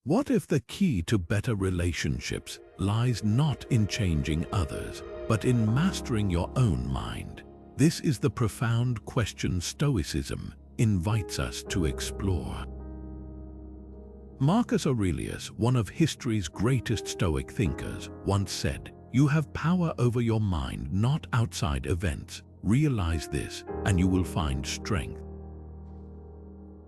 What if the key to better relationships lies not in changing others, but in mastering your own mind? This is the profound question Stoicism invites us to explore. Marcus Aurelius, one of history's greatest Stoic thinkers, once said, "You have power over your mind, not outside events. Realize this, and you will find strength."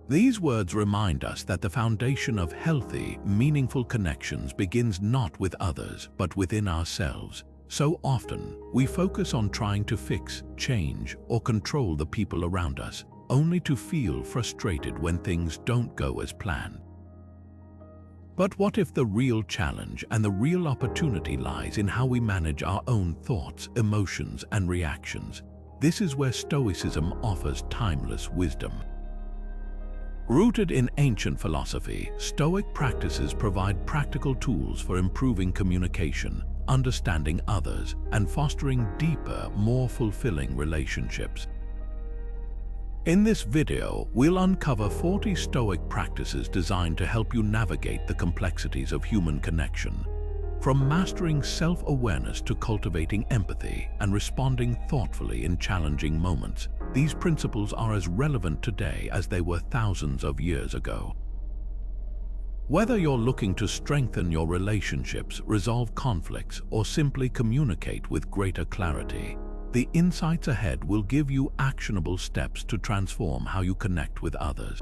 These words remind us that the foundation of healthy, meaningful connections begins not with others, but within ourselves. So often, we focus on trying to fix, change, or control the people around us, only to feel frustrated when things don't go as planned. But what if the real challenge and the real opportunity lies in how we manage our own thoughts, emotions, and reactions? This is where Stoicism offers timeless wisdom. Rooted in ancient philosophy, Stoic practices provide practical tools for improving communication, understanding others, and fostering deeper, more fulfilling relationships. In this video, we'll uncover 40 Stoic practices designed to help you navigate the complexities of human connection. From mastering self-awareness to cultivating empathy and responding thoughtfully in challenging moments, these principles are as relevant today as they were thousands of years ago. Whether you're looking to strengthen your relationships, resolve conflicts, or simply communicate with greater clarity, the insights ahead will give you actionable steps to transform how you connect with others.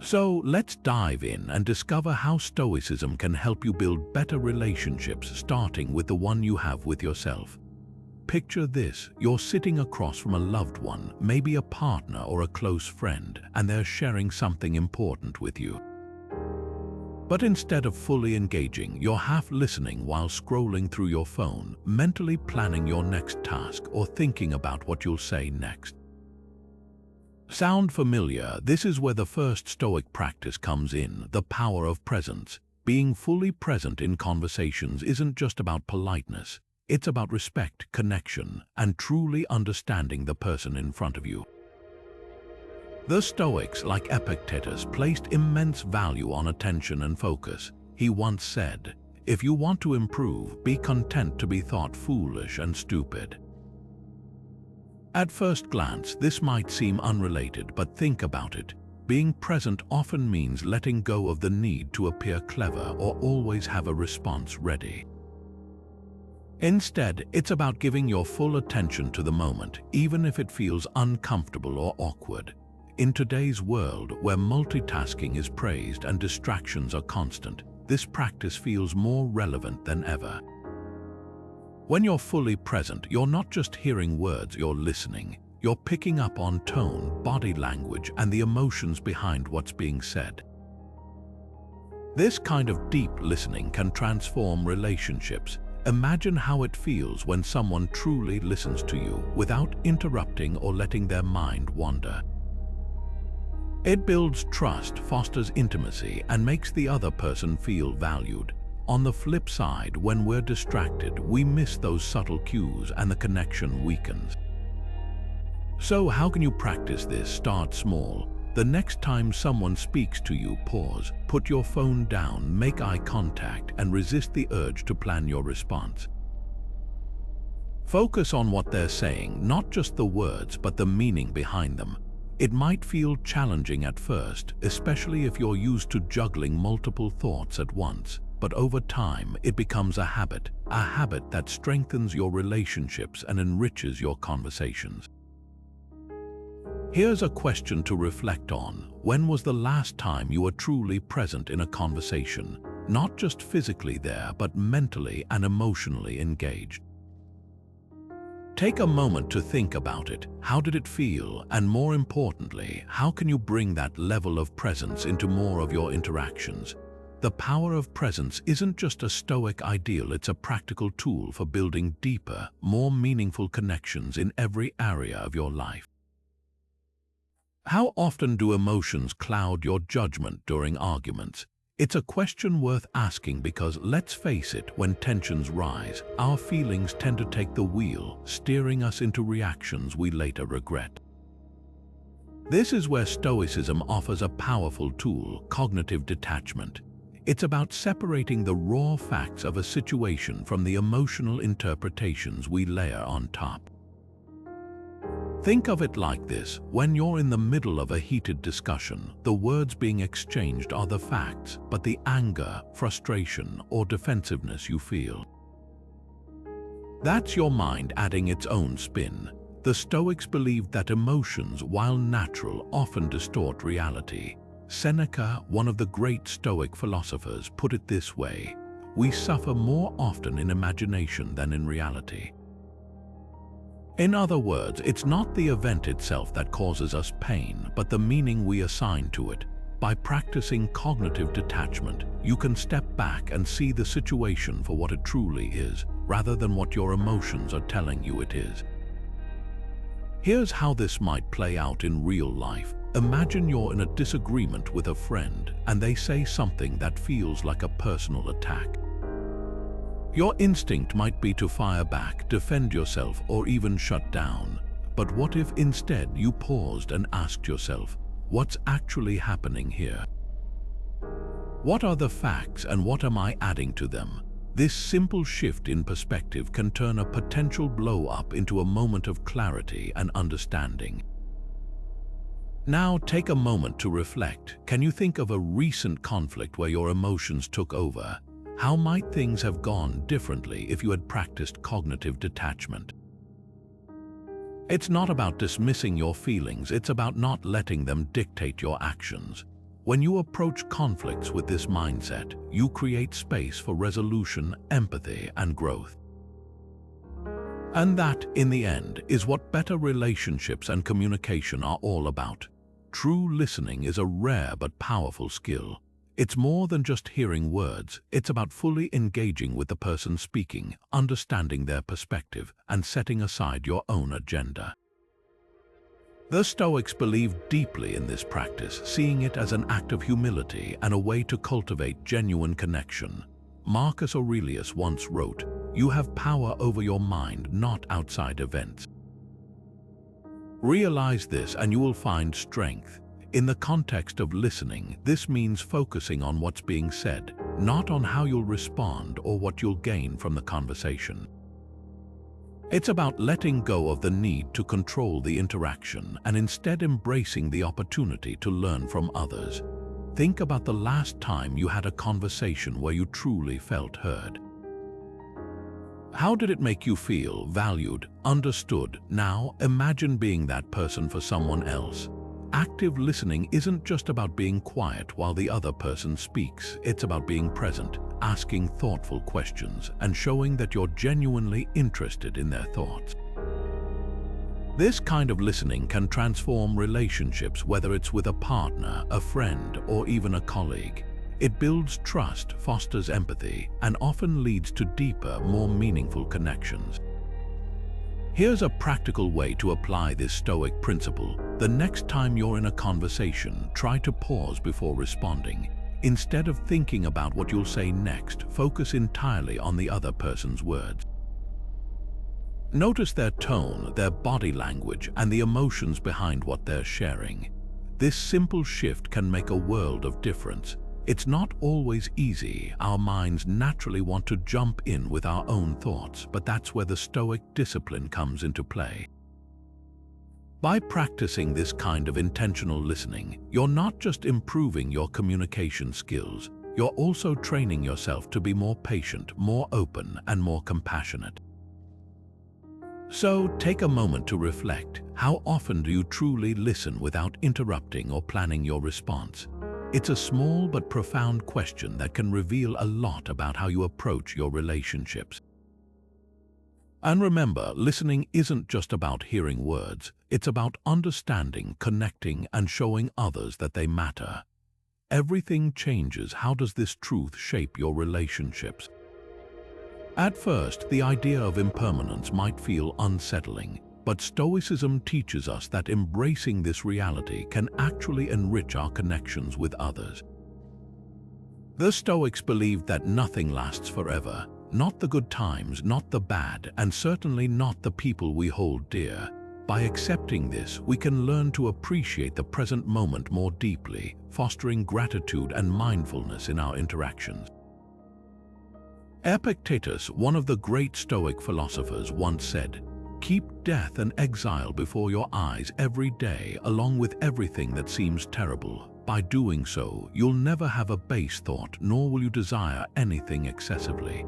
So let's dive in and discover how Stoicism can help you build better relationships, starting with the one you have with yourself. Picture this: you're sitting across from a loved one, maybe a partner or a close friend, and they're sharing something important with you. But instead of fully engaging, you're half listening while scrolling through your phone, mentally planning your next task or thinking about what you'll say next. Sound familiar? This is where the first Stoic practice comes in, the power of presence. Being fully present in conversations isn't just about politeness. It's about respect, connection, and truly understanding the person in front of you. The Stoics, like Epictetus, placed immense value on attention and focus. He once said, "If you want to improve, be content to be thought foolish and stupid." At first glance, this might seem unrelated, but think about it. Being present often means letting go of the need to appear clever or always have a response ready. Instead, it's about giving your full attention to the moment, even if it feels uncomfortable or awkward. In today's world, where multitasking is praised and distractions are constant, this practice feels more relevant than ever. When you're fully present, you're not just hearing words, you're listening. You're picking up on tone, body language, and the emotions behind what's being said. This kind of deep listening can transform relationships. Imagine how it feels when someone truly listens to you without interrupting or letting their mind wander. It builds trust, fosters intimacy, and makes the other person feel valued. On the flip side, when we're distracted, we miss those subtle cues and the connection weakens. So how can you practice this? Start small. The next time someone speaks to you, pause, put your phone down, make eye contact, and resist the urge to plan your response. Focus on what they're saying, not just the words, but the meaning behind them. It might feel challenging at first, especially if you're used to juggling multiple thoughts at once. But over time, it becomes a habit that strengthens your relationships and enriches your conversations. Here's a question to reflect on. When was the last time you were truly present in a conversation? Not just physically there, but mentally and emotionally engaged. Take a moment to think about it. How did it feel? And more importantly, how can you bring that level of presence into more of your interactions? The power of presence isn't just a Stoic ideal, it's a practical tool for building deeper, more meaningful connections in every area of your life. How often do emotions cloud your judgment during arguments? It's a question worth asking because, let's face it, when tensions rise, our feelings tend to take the wheel, steering us into reactions we later regret. This is where Stoicism offers a powerful tool, cognitive detachment. It's about separating the raw facts of a situation from the emotional interpretations we layer on top. Think of it like this: when you're in the middle of a heated discussion, the words being exchanged are the facts, but the anger, frustration, or defensiveness you feel, that's your mind adding its own spin. The Stoics believed that emotions, while natural, often distort reality. Seneca, one of the great Stoic philosophers, put it this way: we suffer more often in imagination than in reality. In other words, it's not the event itself that causes us pain, but the meaning we assign to it. By practicing cognitive detachment, you can step back and see the situation for what it truly is, rather than what your emotions are telling you it is. Here's how this might play out in real life. Imagine you're in a disagreement with a friend and they say something that feels like a personal attack. Your instinct might be to fire back, defend yourself, or even shut down. But what if instead you paused and asked yourself, what's actually happening here? What are the facts and what am I adding to them? This simple shift in perspective can turn a potential blow-up into a moment of clarity and understanding. Now take a moment to reflect. Can you think of a recent conflict where your emotions took over? How might things have gone differently if you had practiced cognitive detachment? It's not about dismissing your feelings, it's about not letting them dictate your actions. When you approach conflicts with this mindset, you create space for resolution, empathy, and growth. And that, in the end, is what better relationships and communication are all about. True listening is a rare but powerful skill. It's more than just hearing words, it's about fully engaging with the person speaking, understanding their perspective, and setting aside your own agenda. The Stoics believed deeply in this practice, seeing it as an act of humility and a way to cultivate genuine connection. Marcus Aurelius once wrote, "You have power over your mind, not outside events." Realize this and you will find strength. In the context of listening, this means focusing on what's being said, not on how you'll respond or what you'll gain from the conversation. It's about letting go of the need to control the interaction and instead embracing the opportunity to learn from others. Think about the last time you had a conversation where you truly felt heard. How did it make you feel? Valued, understood? Now imagine being that person for someone else. Active listening isn't just about being quiet while the other person speaks. It's about being present, asking thoughtful questions, and showing that you're genuinely interested in their thoughts. This kind of listening can transform relationships, whether it's with a partner, a friend, or even a colleague. It builds trust, fosters empathy, and often leads to deeper, more meaningful connections. Here's a practical way to apply this Stoic principle. The next time you're in a conversation, try to pause before responding. Instead of thinking about what you'll say next, focus entirely on the other person's words. Notice their tone, their body language, and the emotions behind what they're sharing. This simple shift can make a world of difference. It's not always easy. Our minds naturally want to jump in with our own thoughts, but that's where the Stoic discipline comes into play. By practicing this kind of intentional listening, you're not just improving your communication skills, you're also training yourself to be more patient, more open, and more compassionate. So take a moment to reflect. How often do you truly listen without interrupting or planning your response? It's a small but profound question that can reveal a lot about how you approach your relationships. And remember, listening isn't just about hearing words, it's about understanding, connecting, and showing others that they matter. Everything changes. How does this truth shape your relationships? At first, the idea of impermanence might feel unsettling, but Stoicism teaches us that embracing this reality can actually enrich our connections with others. The Stoics believed that nothing lasts forever, not the good times, not the bad, and certainly not the people we hold dear. By accepting this, we can learn to appreciate the present moment more deeply, fostering gratitude and mindfulness in our interactions. Epictetus, one of the great Stoic philosophers, once said, "Keep death and exile before your eyes every day, along with everything that seems terrible. By doing so, you'll never have a base thought, nor will you desire anything excessively."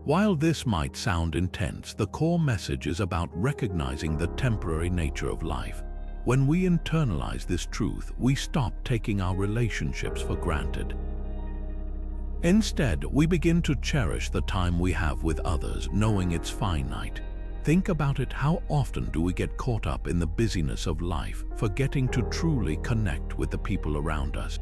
While this might sound intense, the core message is about recognizing the temporary nature of life. When we internalize this truth, we stop taking our relationships for granted. Instead, we begin to cherish the time we have with others, knowing it's finite. Think about it: how often do we get caught up in the busyness of life, forgetting to truly connect with the people around us?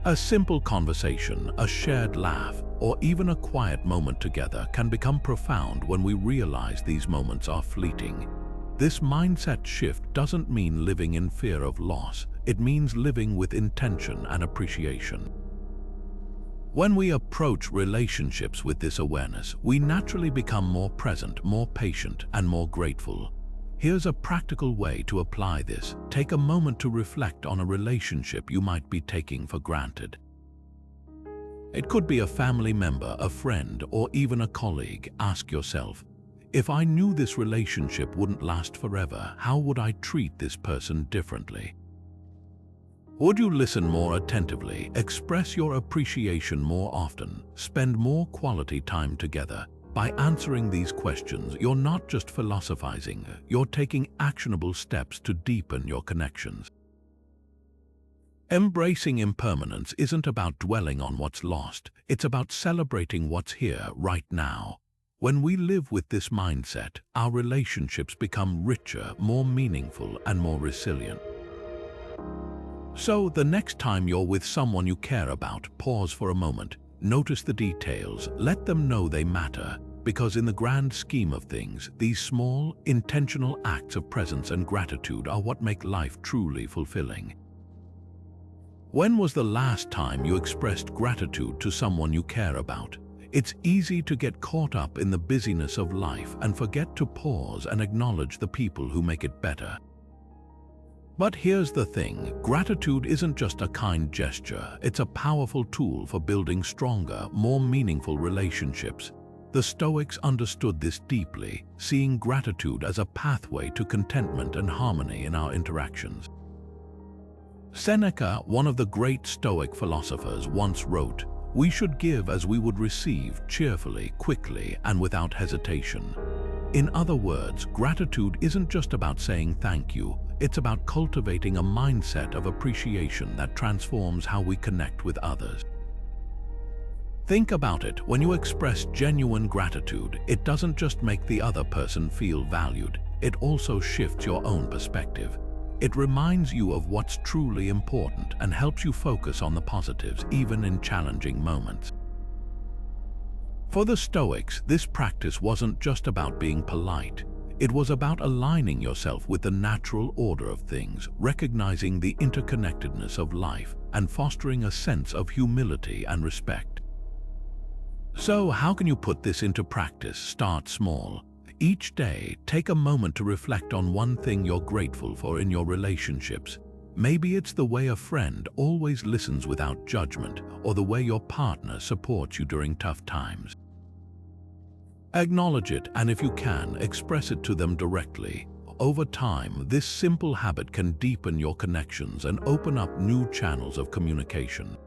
A simple conversation, a shared laugh, or even a quiet moment together can become profound when we realize these moments are fleeting. This mindset shift doesn't mean living in fear of loss. It means living with intention and appreciation. When we approach relationships with this awareness, we naturally become more present, more patient, and more grateful. Here's a practical way to apply this. Take a moment to reflect on a relationship you might be taking for granted. It could be a family member, a friend, or even a colleague. Ask yourself, if I knew this relationship wouldn't last forever, how would I treat this person differently? Would you listen more attentively, express your appreciation more often, spend more quality time together? By answering these questions, you're not just philosophizing, you're taking actionable steps to deepen your connections. Embracing impermanence isn't about dwelling on what's lost, it's about celebrating what's here right now. When we live with this mindset, our relationships become richer, more meaningful, and more resilient. So, the next time you're with someone you care about, pause for a moment. Notice the details, let them know they matter, because in the grand scheme of things, these small, intentional acts of presence and gratitude are what make life truly fulfilling. When was the last time you expressed gratitude to someone you care about? It's easy to get caught up in the busyness of life and forget to pause and acknowledge the people who make it better. But here's the thing, gratitude isn't just a kind gesture, it's a powerful tool for building stronger, more meaningful relationships. The Stoics understood this deeply, seeing gratitude as a pathway to contentment and harmony in our interactions. Seneca, one of the great Stoic philosophers, once wrote, "We should give as we would receive, cheerfully, quickly, and without hesitation." In other words, gratitude isn't just about saying thank you, it's about cultivating a mindset of appreciation that transforms how we connect with others. Think about it, when you express genuine gratitude, it doesn't just make the other person feel valued, it also shifts your own perspective. It reminds you of what's truly important and helps you focus on the positives, even in challenging moments. For the Stoics, this practice wasn't just about being polite. It was about aligning yourself with the natural order of things, recognizing the interconnectedness of life, and fostering a sense of humility and respect. So, how can you put this into practice? Start small. Each day, take a moment to reflect on one thing you're grateful for in your relationships. Maybe it's the way a friend always listens without judgment, or the way your partner supports you during tough times. Acknowledge it, and if you can, express it to them directly. Over time, this simple habit can deepen your connections and open up new channels of communication.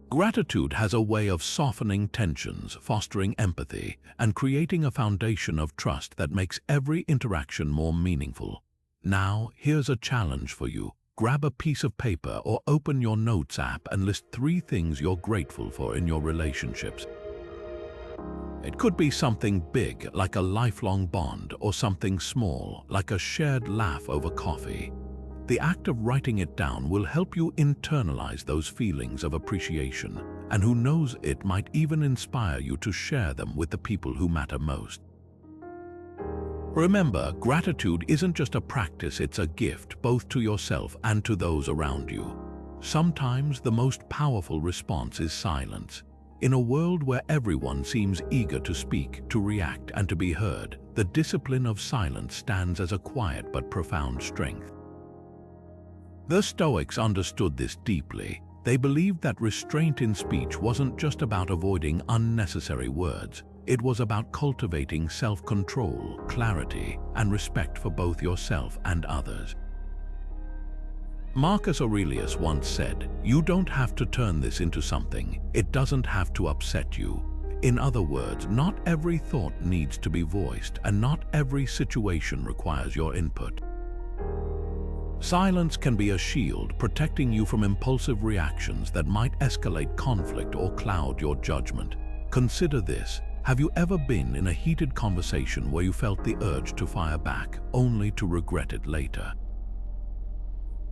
Gratitude has a way of softening tensions, fostering empathy, and creating a foundation of trust that makes every interaction more meaningful. Now, here's a challenge for you. Grab a piece of paper or open your Notes app and list 3 things you're grateful for in your relationships. It could be something big, like a lifelong bond, or something small, like a shared laugh over coffee. The act of writing it down will help you internalize those feelings of appreciation, and who knows, it might even inspire you to share them with the people who matter most. Remember, gratitude isn't just a practice, it's a gift, both to yourself and to those around you. Sometimes the most powerful response is silence. In a world where everyone seems eager to speak, to react, and to be heard, the discipline of silence stands as a quiet but profound strength. The Stoics understood this deeply. They believed that restraint in speech wasn't just about avoiding unnecessary words. It was about cultivating self-control, clarity, and respect for both yourself and others. Marcus Aurelius once said, "You don't have to turn this into something. It doesn't have to upset you." In other words, not every thought needs to be voiced, and not every situation requires your input. Silence can be a shield, protecting you from impulsive reactions that might escalate conflict or cloud your judgment. Consider this. Have you ever been in a heated conversation where you felt the urge to fire back, only to regret it later?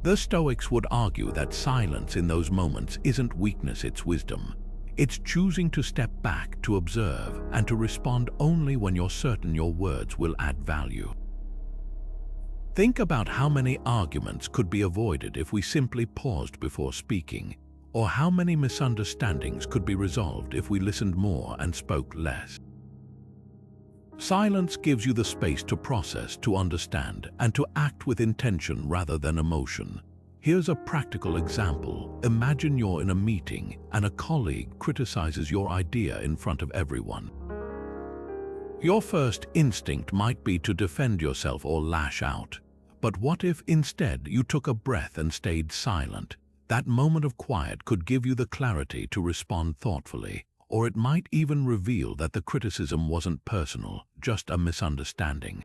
The Stoics would argue that silence in those moments isn't weakness, it's wisdom. It's choosing to step back, to observe, and to respond only when you're certain your words will add value. Think about how many arguments could be avoided if we simply paused before speaking, or how many misunderstandings could be resolved if we listened more and spoke less. Silence gives you the space to process, to understand, and to act with intention rather than emotion. Here's a practical example. Imagine you're in a meeting and a colleague criticizes your idea in front of everyone. Your first instinct might be to defend yourself or lash out. But what if instead you took a breath and stayed silent? That moment of quiet could give you the clarity to respond thoughtfully, or it might even reveal that the criticism wasn't personal, just a misunderstanding.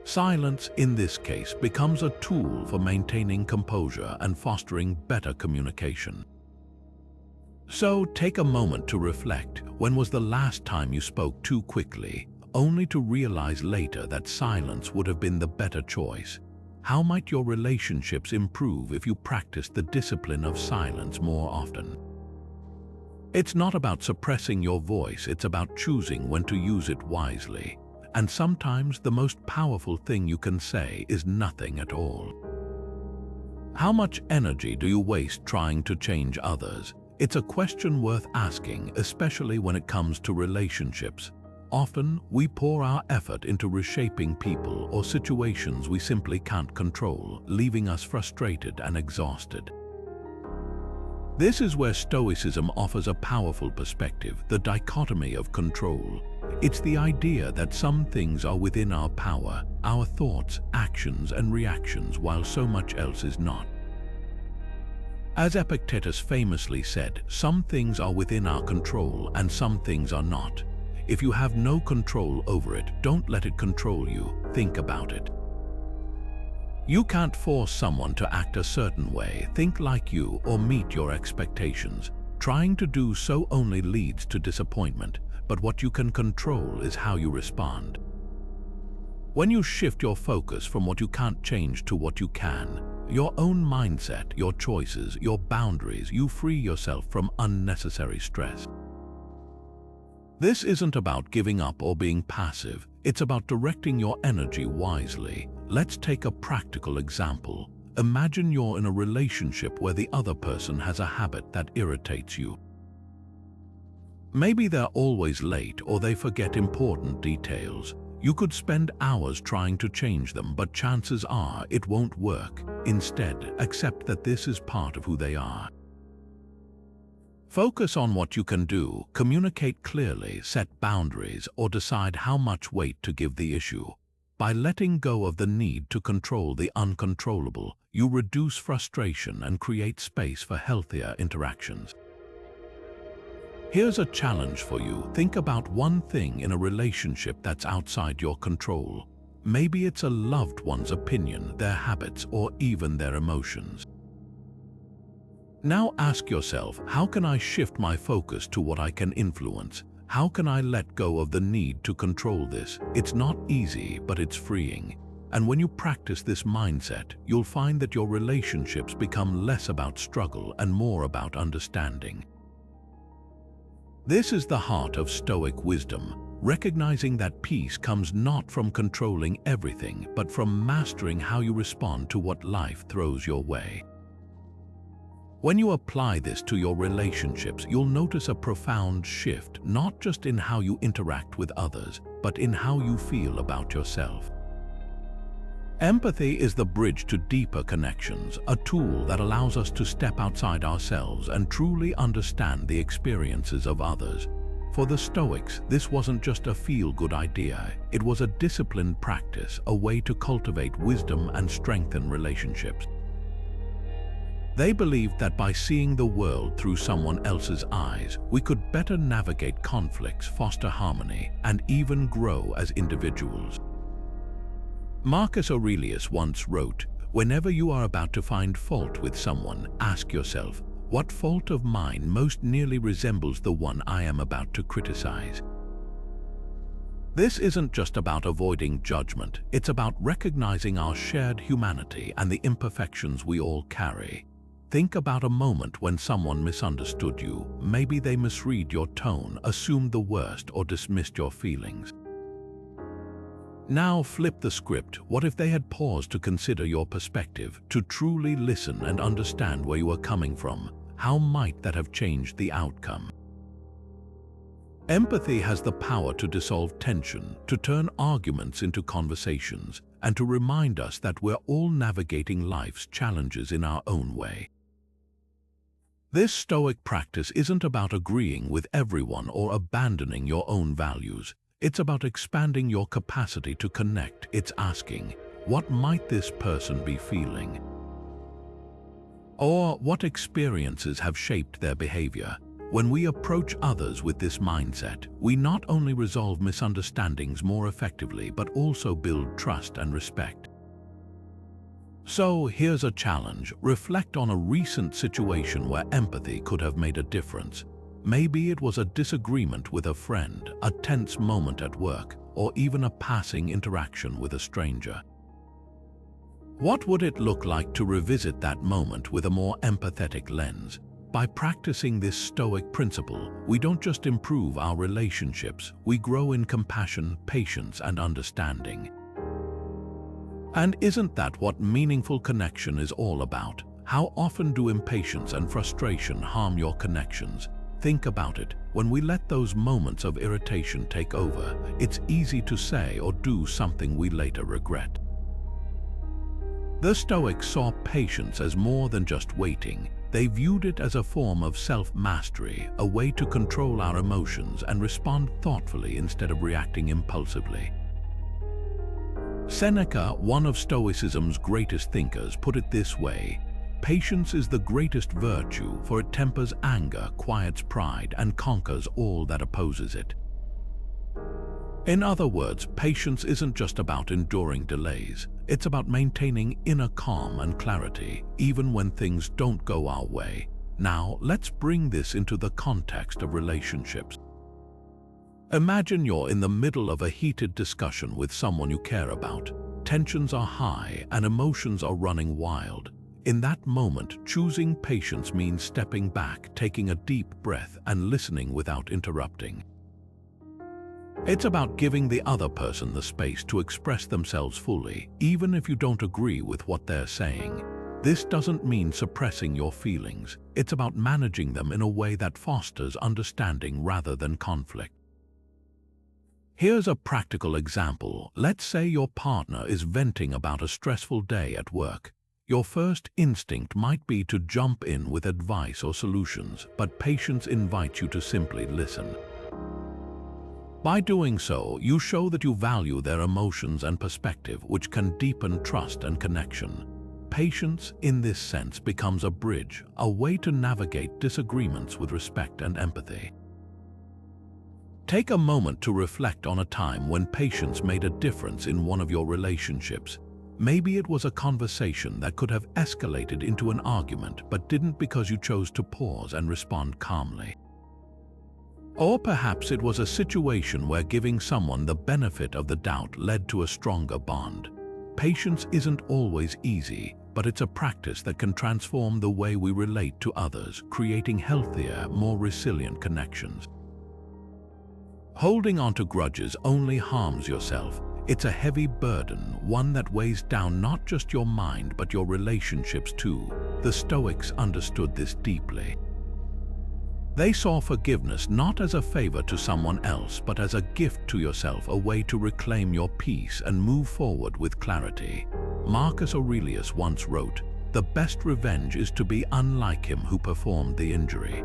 Silence, in this case, becomes a tool for maintaining composure and fostering better communication. So take a moment to reflect. When was the last time you spoke too quickly, only to realize later that silence would have been the better choice? How might your relationships improve if you practiced the discipline of silence more often? It's not about suppressing your voice, it's about choosing when to use it wisely. And sometimes the most powerful thing you can say is nothing at all. How much energy do you waste trying to change others? It's a question worth asking, especially when it comes to relationships. Often, we pour our effort into reshaping people or situations we simply can't control, leaving us frustrated and exhausted. This is where Stoicism offers a powerful perspective, the dichotomy of control. It's the idea that some things are within our power, our thoughts, actions, and reactions, while so much else is not. As Epictetus famously said, some things are within our control and some things are not. If you have no control over it, don't let it control you. Think about it. You can't force someone to act a certain way, think like you, or meet your expectations. Trying to do so only leads to disappointment, but what you can control is how you respond. When you shift your focus from what you can't change to what you can, your own mindset, your choices, your boundaries, you free yourself from unnecessary stress. This isn't about giving up or being passive, it's about directing your energy wisely. Let's take a practical example. Imagine you're in a relationship where the other person has a habit that irritates you. Maybe they're always late or they forget important details. You could spend hours trying to change them, but chances are it won't work. Instead, accept that this is part of who they are. Focus on what you can do, communicate clearly, set boundaries, or decide how much weight to give the issue. By letting go of the need to control the uncontrollable, you reduce frustration and create space for healthier interactions. Here's a challenge for you. Think about one thing in a relationship that's outside your control. Maybe it's a loved one's opinion, their habits, or even their emotions. Now ask yourself, how can I shift my focus to what I can influence? How can I let go of the need to control this? It's not easy, but it's freeing. And when you practice this mindset, you'll find that your relationships become less about struggle and more about understanding. This is the heart of Stoic wisdom, recognizing that peace comes not from controlling everything, but from mastering how you respond to what life throws your way. When you apply this to your relationships, you'll notice a profound shift, not just in how you interact with others, but in how you feel about yourself. Empathy is the bridge to deeper connections, a tool that allows us to step outside ourselves and truly understand the experiences of others. For the Stoics, this wasn't just a feel-good idea, it was a disciplined practice, a way to cultivate wisdom and strengthen relationships. They believed that by seeing the world through someone else's eyes, we could better navigate conflicts, foster harmony, and even grow as individuals. Marcus Aurelius once wrote, "Whenever you are about to find fault with someone, ask yourself, what fault of mine most nearly resembles the one I am about to criticize?" This isn't just about avoiding judgment, it's about recognizing our shared humanity and the imperfections we all carry. Think about a moment when someone misunderstood you. Maybe they misread your tone, assumed the worst, or dismissed your feelings. Now flip the script. What if they had paused to consider your perspective, to truly listen and understand where you are coming from? How might that have changed the outcome? Empathy has the power to dissolve tension, to turn arguments into conversations, and to remind us that we're all navigating life's challenges in our own way. This Stoic practice isn't about agreeing with everyone or abandoning your own values. It's about expanding your capacity to connect. It's asking, what might this person be feeling? Or what experiences have shaped their behavior? When we approach others with this mindset, we not only resolve misunderstandings more effectively, but also build trust and respect. So here's a challenge. Reflect on a recent situation where empathy could have made a difference. Maybe it was a disagreement with a friend, a tense moment at work, or even a passing interaction with a stranger. What would it look like to revisit that moment with a more empathetic lens? By practicing this Stoic principle, we don't just improve our relationships, we grow in compassion, patience, and understanding. And isn't that what meaningful connection is all about? How often do impatience and frustration harm your connections? Think about it. When we let those moments of irritation take over, it's easy to say or do something we later regret. The Stoics saw patience as more than just waiting. They viewed it as a form of self-mastery, a way to control our emotions and respond thoughtfully instead of reacting impulsively. Seneca, one of Stoicism's greatest thinkers, put it this way: "Patience is the greatest virtue, for it tempers anger, quiets pride, and conquers all that opposes it." In other words, patience isn't just about enduring delays. It's about maintaining inner calm and clarity, even when things don't go our way. Now, let's bring this into the context of relationships. Imagine you're in the middle of a heated discussion with someone you care about. Tensions are high and emotions are running wild. In that moment, choosing patience means stepping back, taking a deep breath, and listening without interrupting. It's about giving the other person the space to express themselves fully, even if you don't agree with what they're saying. This doesn't mean suppressing your feelings. It's about managing them in a way that fosters understanding rather than conflict. Here's a practical example. Let's say your partner is venting about a stressful day at work. Your first instinct might be to jump in with advice or solutions, but patience invites you to simply listen. By doing so, you show that you value their emotions and perspective, which can deepen trust and connection. Patience, in this sense, becomes a bridge, a way to navigate disagreements with respect and empathy. Take a moment to reflect on a time when patience made a difference in one of your relationships. Maybe it was a conversation that could have escalated into an argument, but didn't because you chose to pause and respond calmly. Or perhaps it was a situation where giving someone the benefit of the doubt led to a stronger bond. Patience isn't always easy, but it's a practice that can transform the way we relate to others, creating healthier, more resilient connections. Holding on to grudges only harms yourself. It's a heavy burden, one that weighs down not just your mind but your relationships too. The Stoics understood this deeply. They saw forgiveness not as a favor to someone else, but as a gift to yourself, a way to reclaim your peace and move forward with clarity. Marcus Aurelius once wrote, "The best revenge is to be unlike him who performed the injury."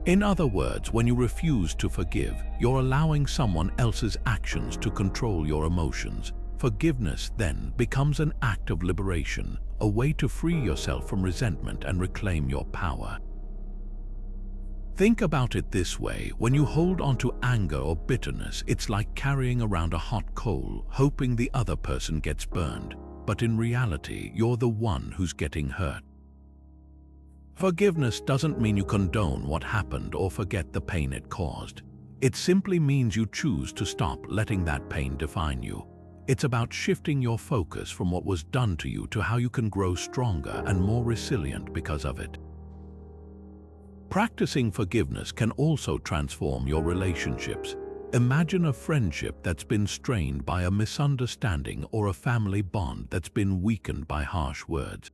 In other words, when you refuse to forgive, you're allowing someone else's actions to control your emotions. Forgiveness then becomes an act of liberation, a way to free yourself from resentment and reclaim your power. Think about it this way: when you hold on to anger or bitterness, it's like carrying around a hot coal, hoping the other person gets burned. But in reality, you're the one who's getting hurt. Forgiveness doesn't mean you condone what happened or forget the pain it caused. It simply means you choose to stop letting that pain define you. It's about shifting your focus from what was done to you to how you can grow stronger and more resilient because of it. Practicing forgiveness can also transform your relationships. Imagine a friendship that's been strained by a misunderstanding or a family bond that's been weakened by harsh words.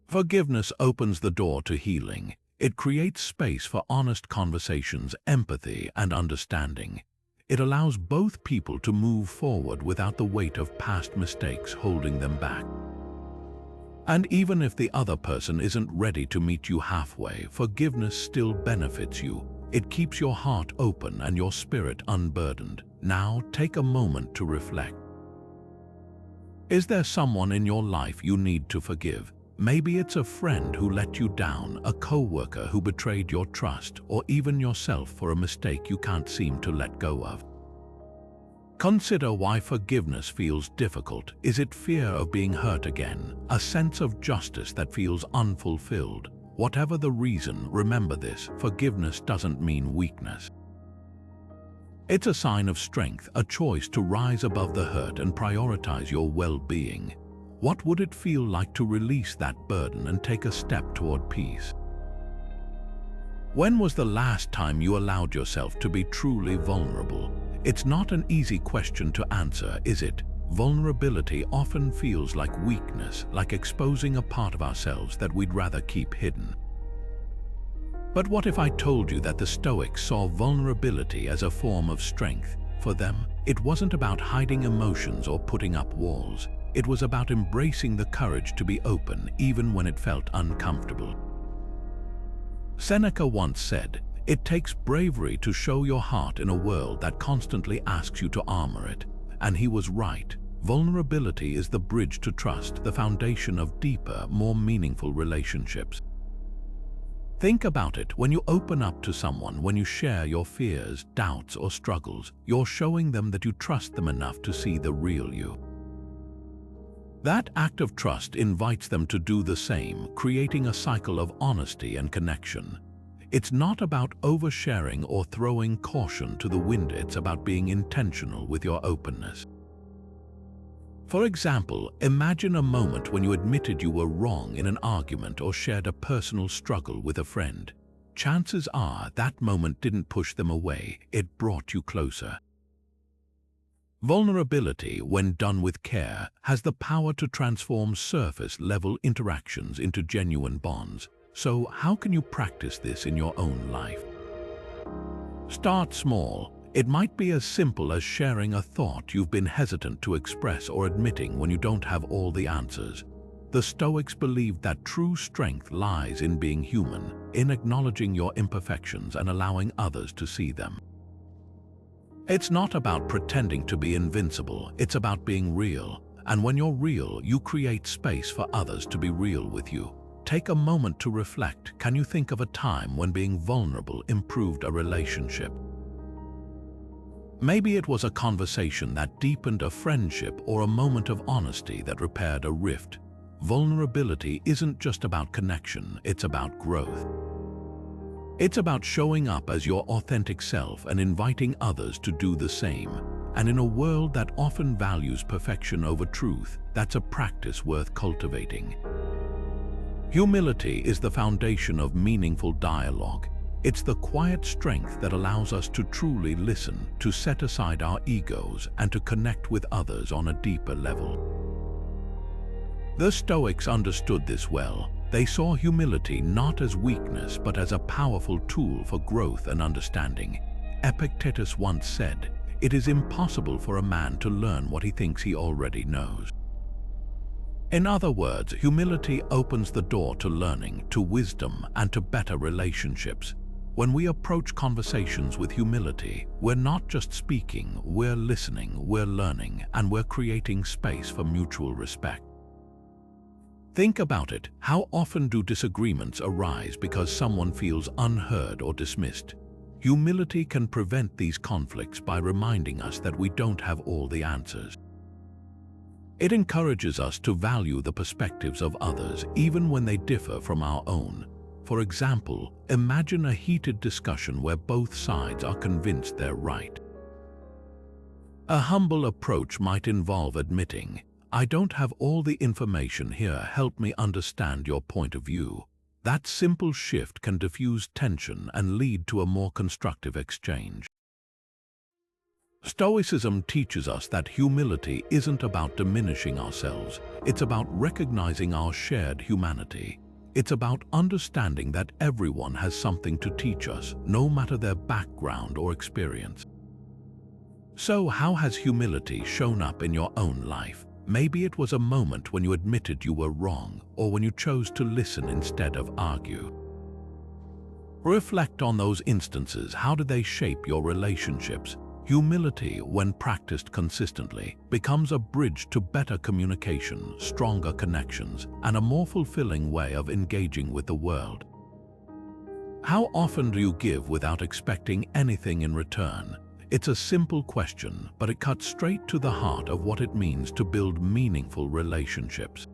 Forgiveness opens the door to healing. It creates space for honest conversations, empathy, and understanding. It allows both people to move forward without the weight of past mistakes holding them back. And even if the other person isn't ready to meet you halfway, forgiveness still benefits you. It keeps your heart open and your spirit unburdened. Now, take a moment to reflect. Is there someone in your life you need to forgive? Maybe it's a friend who let you down, a coworker who betrayed your trust, or even yourself for a mistake you can't seem to let go of. Consider why forgiveness feels difficult. Is it fear of being hurt again? A sense of justice that feels unfulfilled? Whatever the reason, remember this: forgiveness doesn't mean weakness. It's a sign of strength, a choice to rise above the hurt and prioritize your well-being. What would it feel like to release that burden and take a step toward peace? When was the last time you allowed yourself to be truly vulnerable? It's not an easy question to answer, is it? Vulnerability often feels like weakness, like exposing a part of ourselves that we'd rather keep hidden. But what if I told you that the Stoics saw vulnerability as a form of strength? For them, it wasn't about hiding emotions or putting up walls. It was about embracing the courage to be open, even when it felt uncomfortable. Seneca once said, "It takes bravery to show your heart in a world that constantly asks you to armor it." And he was right. Vulnerability is the bridge to trust, the foundation of deeper, more meaningful relationships. Think about it: when you open up to someone, when you share your fears, doubts, or struggles, you're showing them that you trust them enough to see the real you. That act of trust invites them to do the same, creating a cycle of honesty and connection. It's not about oversharing or throwing caution to the wind, it's about being intentional with your openness. For example, imagine a moment when you admitted you were wrong in an argument or shared a personal struggle with a friend. Chances are that moment didn't push them away, it brought you closer. Vulnerability, when done with care, has the power to transform surface-level interactions into genuine bonds. So, how can you practice this in your own life? Start small. It might be as simple as sharing a thought you've been hesitant to express or admitting when you don't have all the answers. The Stoics believed that true strength lies in being human, in acknowledging your imperfections and allowing others to see them. It's not about pretending to be invincible, it's about being real. And when you're real, you create space for others to be real with you. Take a moment to reflect. Can you think of a time when being vulnerable improved a relationship? Maybe it was a conversation that deepened a friendship or a moment of honesty that repaired a rift. Vulnerability isn't just about connection, it's about growth. It's about showing up as your authentic self and inviting others to do the same. And in a world that often values perfection over truth, that's a practice worth cultivating. Humility is the foundation of meaningful dialogue. It's the quiet strength that allows us to truly listen, to set aside our egos, and to connect with others on a deeper level. The Stoics understood this well. They saw humility not as weakness but as a powerful tool for growth and understanding. Epictetus once said, "It is impossible for a man to learn what he thinks he already knows." In other words, humility opens the door to learning, to wisdom, and to better relationships. When we approach conversations with humility, we're not just speaking, we're listening, we're learning, and we're creating space for mutual respect. Think about it. How often do disagreements arise because someone feels unheard or dismissed? Humility can prevent these conflicts by reminding us that we don't have all the answers. It encourages us to value the perspectives of others, even when they differ from our own. For example, imagine a heated discussion where both sides are convinced they're right. A humble approach might involve admitting, "I don't have all the information here, help me understand your point of view." That simple shift can diffuse tension and lead to a more constructive exchange. Stoicism teaches us that humility isn't about diminishing ourselves, it's about recognizing our shared humanity. It's about understanding that everyone has something to teach us, no matter their background or experience. So how has humility shown up in your own life? Maybe it was a moment when you admitted you were wrong, or when you chose to listen instead of argue. Reflect on those instances. How did they shape your relationships? Humility, when practiced consistently, becomes a bridge to better communication, stronger connections, and a more fulfilling way of engaging with the world. How often do you give without expecting anything in return? It's a simple question, but it cuts straight to the heart of what it means to build meaningful relationships.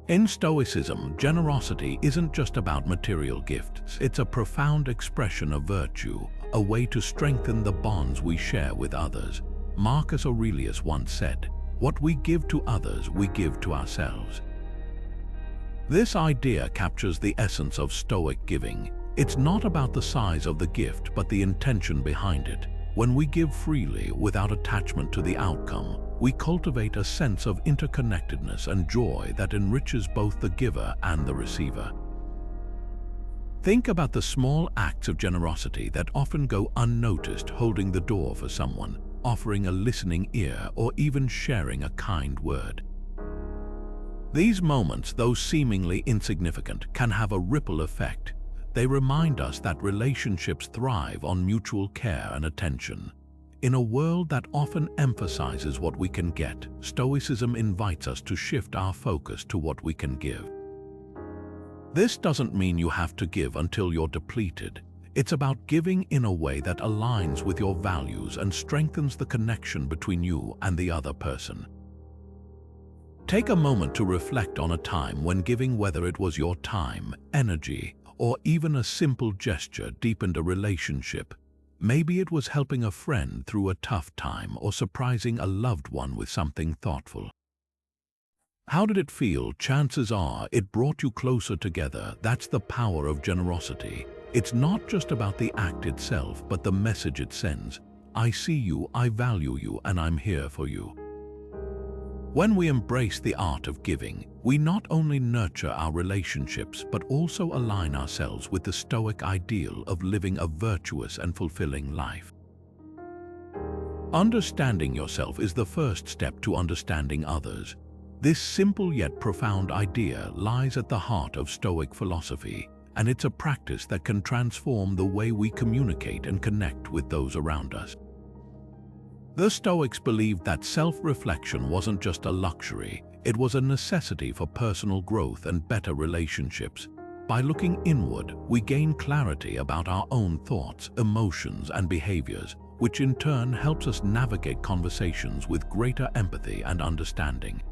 In Stoicism, generosity isn't just about material gifts. It's a profound expression of virtue, a way to strengthen the bonds we share with others. Marcus Aurelius once said, "What we give to others, we give to ourselves." This idea captures the essence of Stoic giving. It's not about the size of the gift, but the intention behind it. When we give freely, without attachment to the outcome, we cultivate a sense of interconnectedness and joy that enriches both the giver and the receiver. Think about the small acts of generosity that often go unnoticed, holding the door for someone, offering a listening ear, or even sharing a kind word. These moments, though seemingly insignificant, can have a ripple effect. They remind us that relationships thrive on mutual care and attention. In a world that often emphasizes what we can get, Stoicism invites us to shift our focus to what we can give. This doesn't mean you have to give until you're depleted. It's about giving in a way that aligns with your values and strengthens the connection between you and the other person. Take a moment to reflect on a time when giving, whether it was your time, energy, or even a simple gesture, deepened a relationship. Maybe it was helping a friend through a tough time or surprising a loved one with something thoughtful. How did it feel? Chances are it brought you closer together. That's the power of generosity. It's not just about the act itself, but the message it sends. I see you, I value you, and I'm here for you. When we embrace the art of giving, we not only nurture our relationships, but also align ourselves with the Stoic ideal of living a virtuous and fulfilling life. Understanding yourself is the first step to understanding others. This simple yet profound idea lies at the heart of Stoic philosophy, and it's a practice that can transform the way we communicate and connect with those around us. The Stoics believed that self-reflection wasn't just a luxury, it was a necessity for personal growth and better relationships. By looking inward, we gain clarity about our own thoughts, emotions, and behaviors, which in turn helps us navigate conversations with greater empathy and understanding.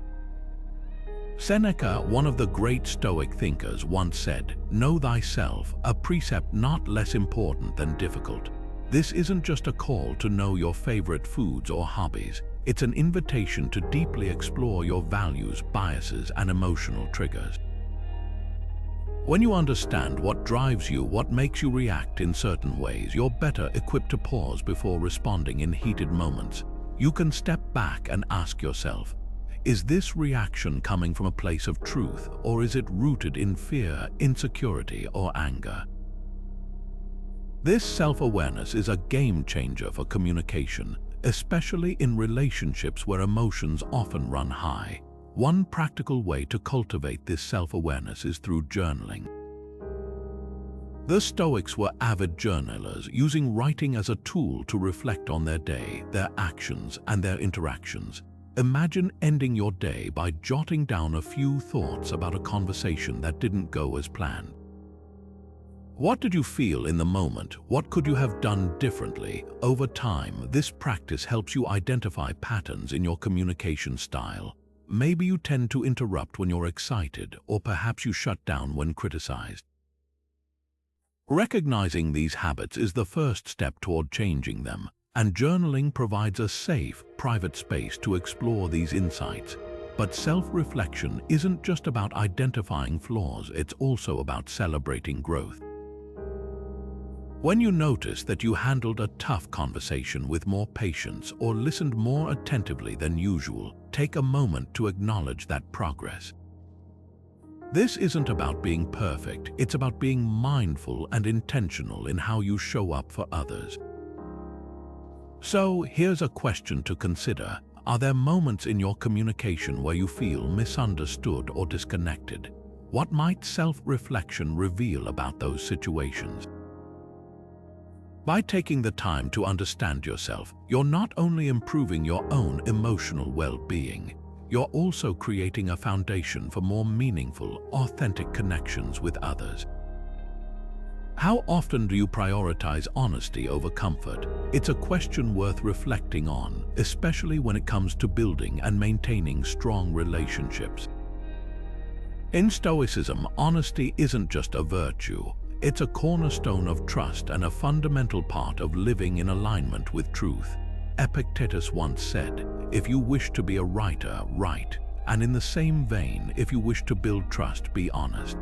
Seneca, one of the great Stoic thinkers, once said, "Know thyself, a precept not less important than difficult." This isn't just a call to know your favorite foods or hobbies. It's an invitation to deeply explore your values, biases, and emotional triggers. When you understand what drives you, what makes you react in certain ways, you're better equipped to pause before responding in heated moments. You can step back and ask yourself, is this reaction coming from a place of truth, or is it rooted in fear, insecurity, or anger? This self-awareness is a game changer for communication, especially in relationships where emotions often run high. One practical way to cultivate this self-awareness is through journaling. The Stoics were avid journalers, using writing as a tool to reflect on their day, their actions, and their interactions. Imagine ending your day by jotting down a few thoughts about a conversation that didn't go as planned. What did you feel in the moment? What could you have done differently? Over time, this practice helps you identify patterns in your communication style. Maybe you tend to interrupt when you're excited, or perhaps you shut down when criticized. Recognizing these habits is the first step toward changing them, and journaling provides a safe, private space to explore these insights. But self-reflection isn't just about identifying flaws, it's also about celebrating growth. When you notice that you handled a tough conversation with more patience or listened more attentively than usual, take a moment to acknowledge that progress. This isn't about being perfect, it's about being mindful and intentional in how you show up for others. So, here's a question to consider. Are there moments in your communication where you feel misunderstood or disconnected? What might self-reflection reveal about those situations? By taking the time to understand yourself, you're not only improving your own emotional well-being, you're also creating a foundation for more meaningful, authentic connections with others. How often do you prioritize honesty over comfort? It's a question worth reflecting on, especially when it comes to building and maintaining strong relationships. In Stoicism, honesty isn't just a virtue. It's a cornerstone of trust and a fundamental part of living in alignment with truth. Epictetus once said, "If you wish to be a writer, write, and in the same vein, if you wish to build trust, be honest."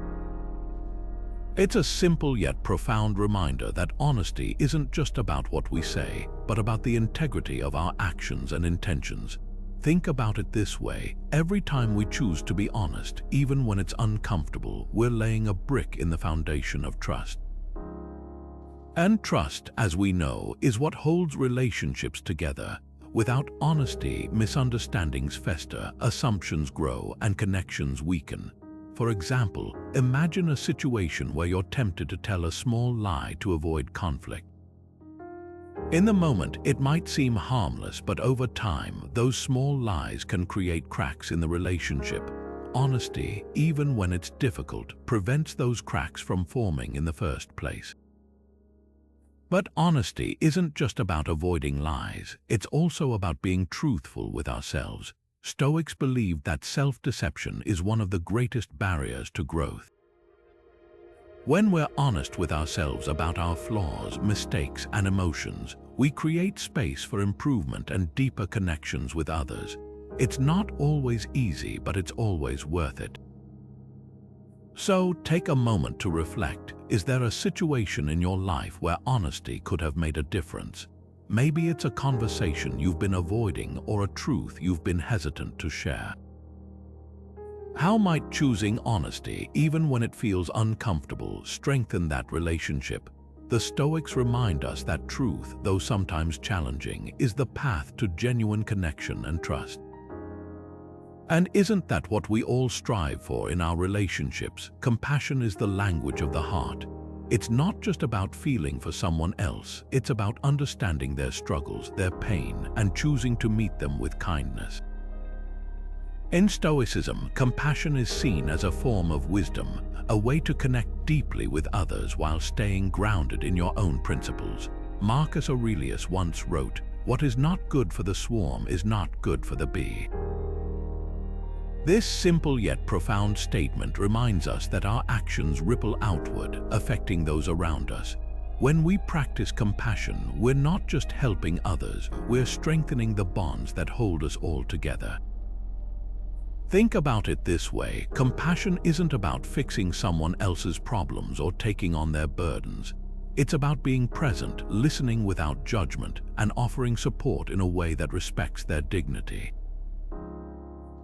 It's a simple yet profound reminder that honesty isn't just about what we say, but about the integrity of our actions and intentions. Think about it this way: every time we choose to be honest, even when it's uncomfortable, we're laying a brick in the foundation of trust. And trust, as we know, is what holds relationships together. Without honesty, misunderstandings fester, assumptions grow, and connections weaken. For example, imagine a situation where you're tempted to tell a small lie to avoid conflict. In the moment, it might seem harmless, but over time, those small lies can create cracks in the relationship. Honesty, even when it's difficult, prevents those cracks from forming in the first place. But honesty isn't just about avoiding lies, it's also about being truthful with ourselves. Stoics believe that self-deception is one of the greatest barriers to growth. When we're honest with ourselves about our flaws, mistakes, and emotions, we create space for improvement and deeper connections with others. It's not always easy, but it's always worth it. So, take a moment to reflect. Is there a situation in your life where honesty could have made a difference? Maybe it's a conversation you've been avoiding or a truth you've been hesitant to share. How might choosing honesty, even when it feels uncomfortable, strengthen that relationship? The Stoics remind us that truth, though sometimes challenging, is the path to genuine connection and trust. And isn't that what we all strive for in our relationships? Compassion is the language of the heart. It's not just about feeling for someone else, it's about understanding their struggles, their pain, and choosing to meet them with kindness. In Stoicism, compassion is seen as a form of wisdom, a way to connect deeply with others while staying grounded in your own principles. Marcus Aurelius once wrote, "What is not good for the swarm is not good for the bee." This simple yet profound statement reminds us that our actions ripple outward, affecting those around us. When we practice compassion, we're not just helping others, we're strengthening the bonds that hold us all together. Think about it this way: compassion isn't about fixing someone else's problems or taking on their burdens. It's about being present, listening without judgment, and offering support in a way that respects their dignity.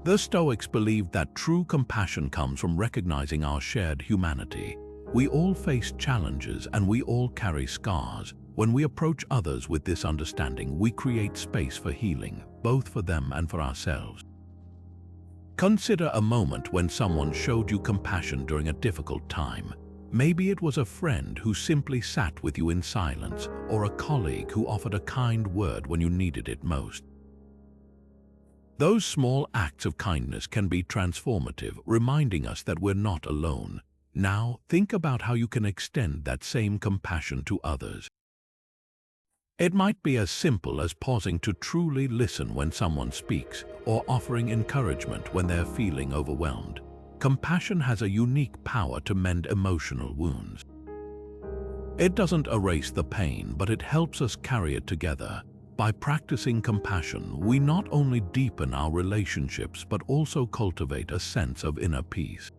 The Stoics believed that true compassion comes from recognizing our shared humanity. We all face challenges and we all carry scars. When we approach others with this understanding, we create space for healing, both for them and for ourselves. Consider a moment when someone showed you compassion during a difficult time. Maybe it was a friend who simply sat with you in silence, or a colleague who offered a kind word when you needed it most. Those small acts of kindness can be transformative, reminding us that we're not alone. Now, think about how you can extend that same compassion to others. It might be as simple as pausing to truly listen when someone speaks, or offering encouragement when they're feeling overwhelmed. Compassion has a unique power to mend emotional wounds. It doesn't erase the pain, but it helps us carry it together. By practicing compassion, we not only deepen our relationships but also cultivate a sense of inner peace.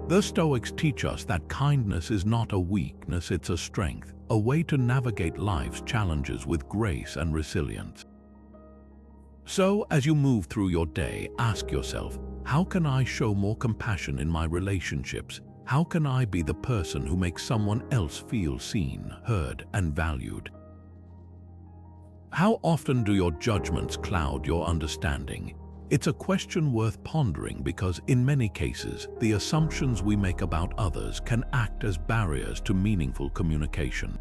The Stoics teach us that kindness is not a weakness, it's a strength, a way to navigate life's challenges with grace and resilience. So, as you move through your day, ask yourself, how can I show more compassion in my relationships? How can I be the person who makes someone else feel seen, heard, and valued? How often do your judgments cloud your understanding? It's a question worth pondering because, in many cases, the assumptions we make about others can act as barriers to meaningful communication.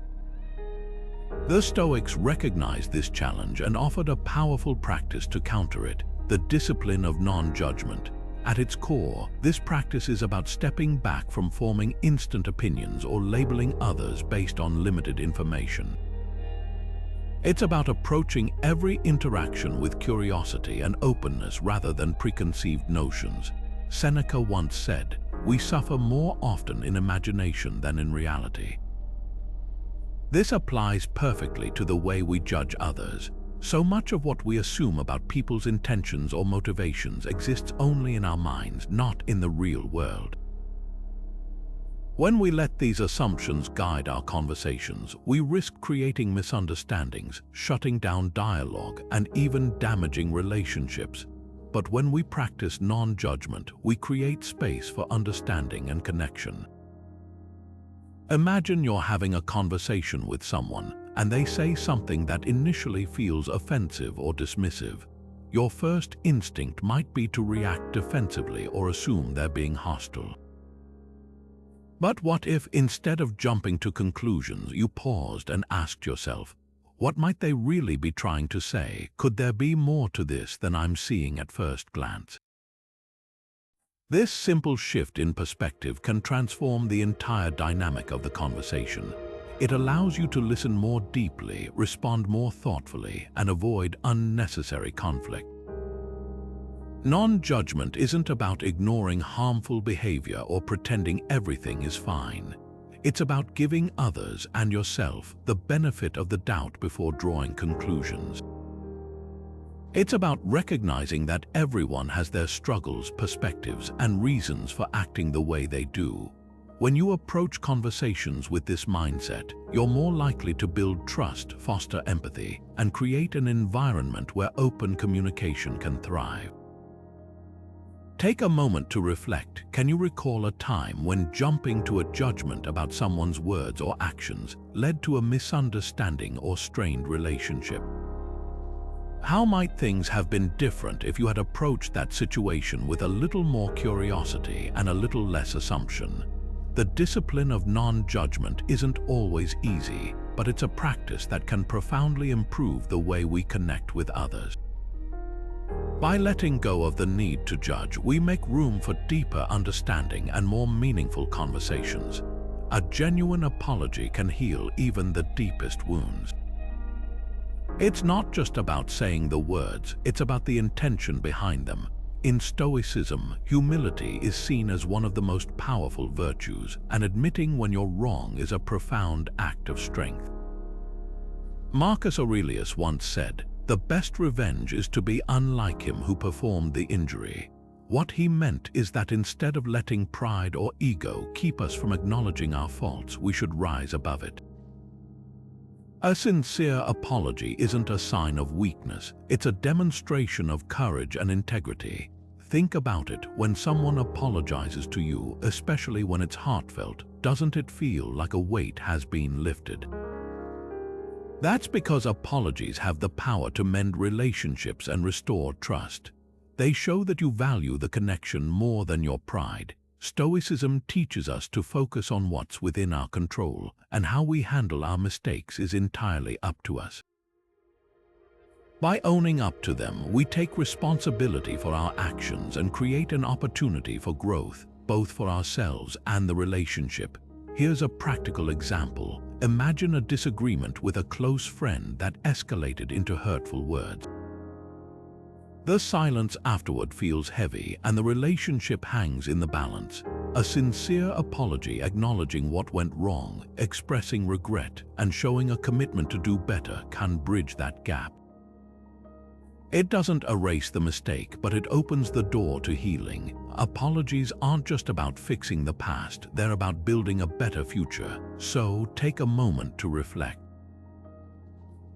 The Stoics recognized this challenge and offered a powerful practice to counter it: the discipline of non-judgment. At its core, this practice is about stepping back from forming instant opinions or labeling others based on limited information. It's about approaching every interaction with curiosity and openness rather than preconceived notions. Seneca once said, "We suffer more often in imagination than in reality." This applies perfectly to the way we judge others. So much of what we assume about people's intentions or motivations exists only in our minds, not in the real world. When we let these assumptions guide our conversations, we risk creating misunderstandings, shutting down dialogue, and even damaging relationships. But when we practice non-judgment, we create space for understanding and connection. Imagine you're having a conversation with someone, and they say something that initially feels offensive or dismissive. Your first instinct might be to react defensively or assume they're being hostile. But what if, instead of jumping to conclusions, you paused and asked yourself, what might they really be trying to say? Could there be more to this than I'm seeing at first glance? This simple shift in perspective can transform the entire dynamic of the conversation. It allows you to listen more deeply, respond more thoughtfully, and avoid unnecessary conflict. Non-judgment isn't about ignoring harmful behavior or pretending everything is fine. It's about giving others and yourself the benefit of the doubt before drawing conclusions. It's about recognizing that everyone has their struggles, perspectives, and reasons for acting the way they do. When you approach conversations with this mindset, you're more likely to build trust, foster empathy, and create an environment where open communication can thrive. Take a moment to reflect. Can you recall a time when jumping to a judgment about someone's words or actions led to a misunderstanding or strained relationship? How might things have been different if you had approached that situation with a little more curiosity and a little less assumption? The discipline of non-judgment isn't always easy, but it's a practice that can profoundly improve the way we connect with others. By letting go of the need to judge, we make room for deeper understanding and more meaningful conversations. A genuine apology can heal even the deepest wounds. It's not just about saying the words, it's about the intention behind them. In Stoicism, humility is seen as one of the most powerful virtues, and admitting when you're wrong is a profound act of strength. Marcus Aurelius once said, The best revenge is to be unlike him who performed the injury. What he meant is that instead of letting pride or ego keep us from acknowledging our faults, we should rise above it. A sincere apology isn't a sign of weakness, it's a demonstration of courage and integrity. Think about it, when someone apologizes to you, especially when it's heartfelt, doesn't it feel like a weight has been lifted? That's because apologies have the power to mend relationships and restore trust. They show that you value the connection more than your pride. Stoicism teaches us to focus on what's within our control, and how we handle our mistakes is entirely up to us. By owning up to them, we take responsibility for our actions and create an opportunity for growth, both for ourselves and the relationship. Here's a practical example. Imagine a disagreement with a close friend that escalated into hurtful words. The silence afterward feels heavy and the relationship hangs in the balance. A sincere apology acknowledging what went wrong, expressing regret, and showing a commitment to do better can bridge that gap. It doesn't erase the mistake, but it opens the door to healing. Apologies aren't just about fixing the past, they're about building a better future. So take a moment to reflect.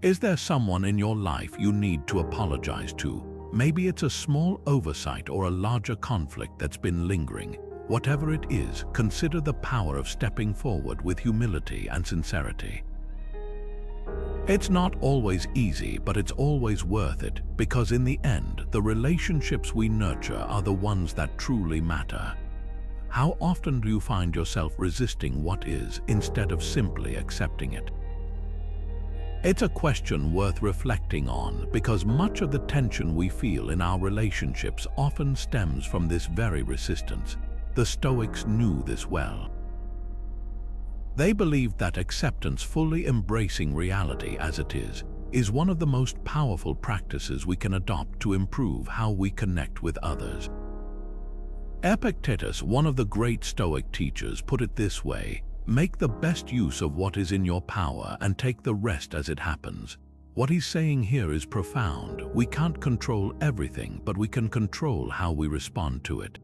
Is there someone in your life you need to apologize to? Maybe it's a small oversight or a larger conflict that's been lingering. Whatever it is, consider the power of stepping forward with humility and sincerity. It's not always easy, but it's always worth it, because in the end, the relationships we nurture are the ones that truly matter. How often do you find yourself resisting what is instead of simply accepting it? It's a question worth reflecting on, because much of the tension we feel in our relationships often stems from this very resistance. The Stoics knew this well. They believed that acceptance, fully embracing reality as it is one of the most powerful practices we can adopt to improve how we connect with others. Epictetus, one of the great Stoic teachers, put it this way: make the best use of what is in your power and take the rest as it happens. What he's saying here is profound. We can't control everything, but we can control how we respond to it.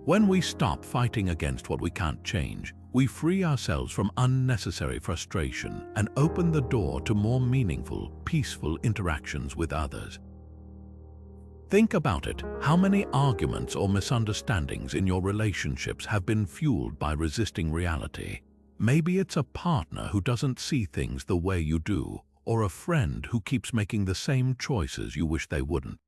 When we stop fighting against what we can't change, we free ourselves from unnecessary frustration and open the door to more meaningful, peaceful interactions with others. Think about it. How many arguments or misunderstandings in your relationships have been fueled by resisting reality? Maybe it's a partner who doesn't see things the way you do, or a friend who keeps making the same choices you wish they wouldn't.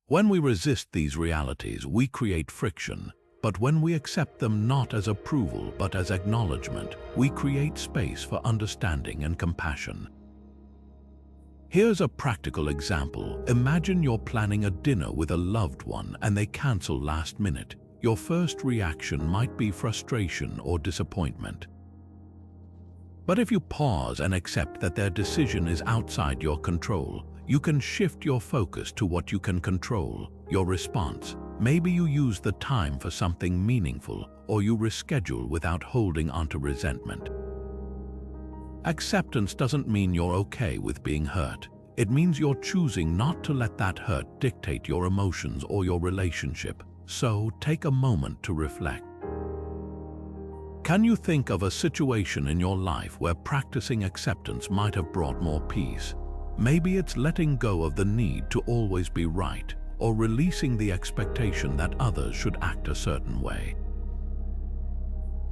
When we resist these realities, we create friction, but when we accept them not as approval but as acknowledgement, we create space for understanding and compassion. Here's a practical example. Imagine you're planning a dinner with a loved one and they cancel last minute. Your first reaction might be frustration or disappointment. But if you pause and accept that their decision is outside your control, you can shift your focus to what you can control, your response. Maybe you use the time for something meaningful, or you reschedule without holding onto resentment. Acceptance doesn't mean you're okay with being hurt. It means you're choosing not to let that hurt dictate your emotions or your relationship. So take a moment to reflect. Can you think of a situation in your life where practicing acceptance might have brought more peace? Maybe it's letting go of the need to always be right, or releasing the expectation that others should act a certain way.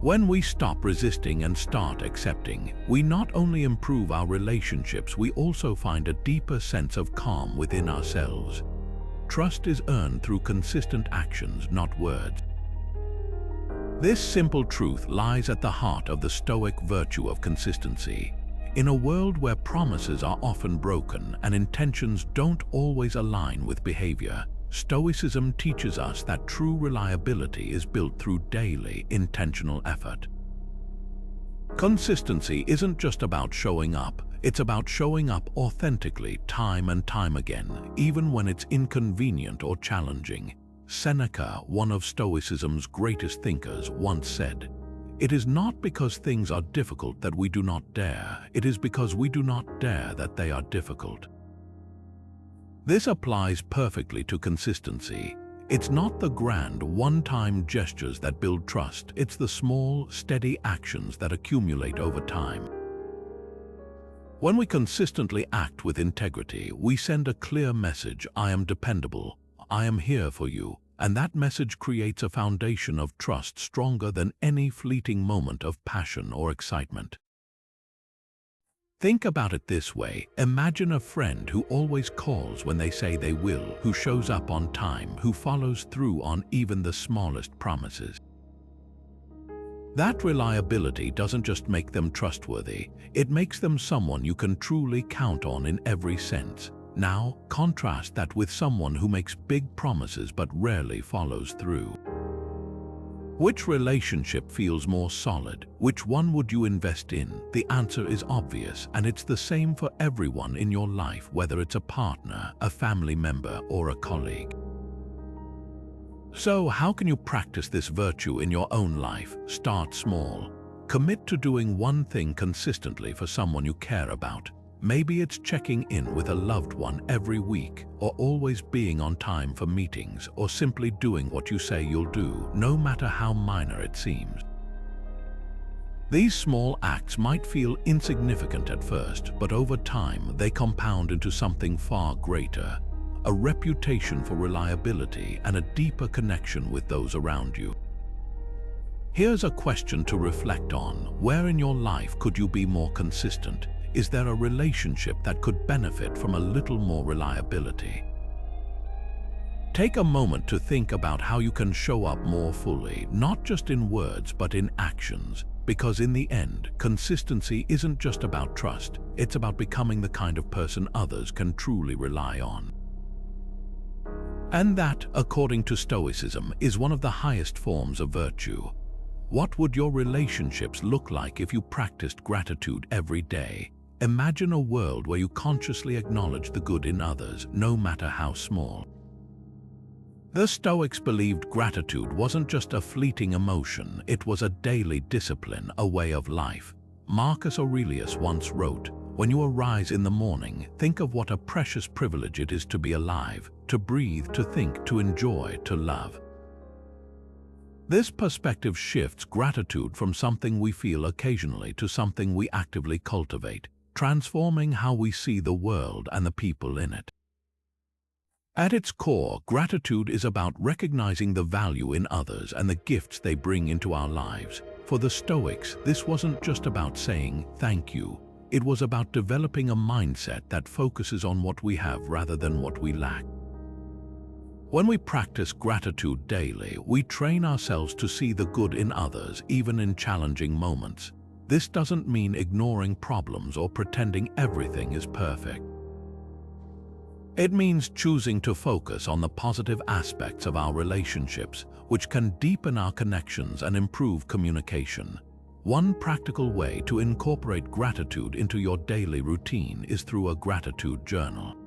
When we stop resisting and start accepting, we not only improve our relationships, we also find a deeper sense of calm within ourselves. Trust is earned through consistent actions, not words. This simple truth lies at the heart of the Stoic virtue of consistency. In a world where promises are often broken and intentions don't always align with behavior, Stoicism teaches us that true reliability is built through daily, intentional effort. Consistency isn't just about showing up, it's about showing up authentically time and time again, even when it's inconvenient or challenging. Seneca, one of Stoicism's greatest thinkers, once said, It is not because things are difficult that we do not dare. It is because we do not dare that they are difficult. This applies perfectly to consistency. It's not the grand, one-time gestures that build trust. It's the small, steady actions that accumulate over time. When we consistently act with integrity, we send a clear message: I am dependable, I am here for you, and that message creates a foundation of trust stronger than any fleeting moment of passion or excitement. Think about it this way. Imagine a friend who always calls when they say they will, who shows up on time, who follows through on even the smallest promises. That reliability doesn't just make them trustworthy, it makes them someone you can truly count on in every sense. Now, contrast that with someone who makes big promises but rarely follows through. Which relationship feels more solid? Which one would you invest in? The answer is obvious, and it's the same for everyone in your life, whether it's a partner, a family member, or a colleague. So, how can you practice this virtue in your own life? Start small. Commit to doing one thing consistently for someone you care about. Maybe it's checking in with a loved one every week, or always being on time for meetings, or simply doing what you say you'll do, no matter how minor it seems. These small acts might feel insignificant at first, but over time they compound into something far greater: a reputation for reliability and a deeper connection with those around you. Here's a question to reflect on. Where in your life could you be more consistent? Is there a relationship that could benefit from a little more reliability? Take a moment to think about how you can show up more fully, not just in words but in actions, because in the end, consistency isn't just about trust, it's about becoming the kind of person others can truly rely on. And that, according to Stoicism, is one of the highest forms of virtue. What would your relationships look like if you practiced gratitude every day? Imagine a world where you consciously acknowledge the good in others, no matter how small. The Stoics believed gratitude wasn't just a fleeting emotion, it was a daily discipline, a way of life. Marcus Aurelius once wrote, "When you arise in the morning, think of what a precious privilege it is to be alive, to breathe, to think, to enjoy, to love." This perspective shifts gratitude from something we feel occasionally to something we actively cultivate, transforming how we see the world and the people in it. At its core, gratitude is about recognizing the value in others and the gifts they bring into our lives. For the Stoics, this wasn't just about saying thank you. It was about developing a mindset that focuses on what we have rather than what we lack. When we practice gratitude daily, we train ourselves to see the good in others, even in challenging moments. This doesn't mean ignoring problems or pretending everything is perfect. It means choosing to focus on the positive aspects of our relationships, which can deepen our connections and improve communication. One practical way to incorporate gratitude into your daily routine is through a gratitude journal.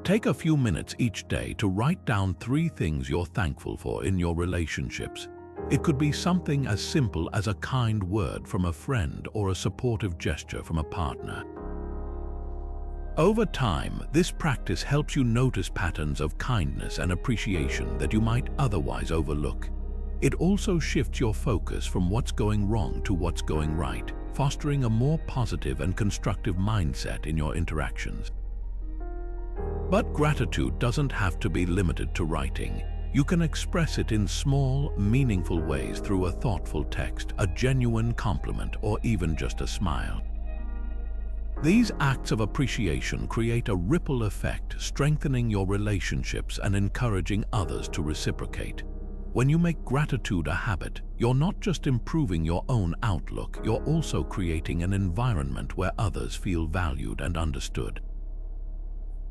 Take a few minutes each day to write down 3 things you're thankful for in your relationships. It could be something as simple as a kind word from a friend or a supportive gesture from a partner. Over time, this practice helps you notice patterns of kindness and appreciation that you might otherwise overlook. It also shifts your focus from what's going wrong to what's going right, fostering a more positive and constructive mindset in your interactions. But gratitude doesn't have to be limited to writing. You can express it in small, meaningful ways through a thoughtful text, a genuine compliment, or even just a smile. These acts of appreciation create a ripple effect, strengthening your relationships and encouraging others to reciprocate. When you make gratitude a habit, you're not just improving your own outlook, you're also creating an environment where others feel valued and understood.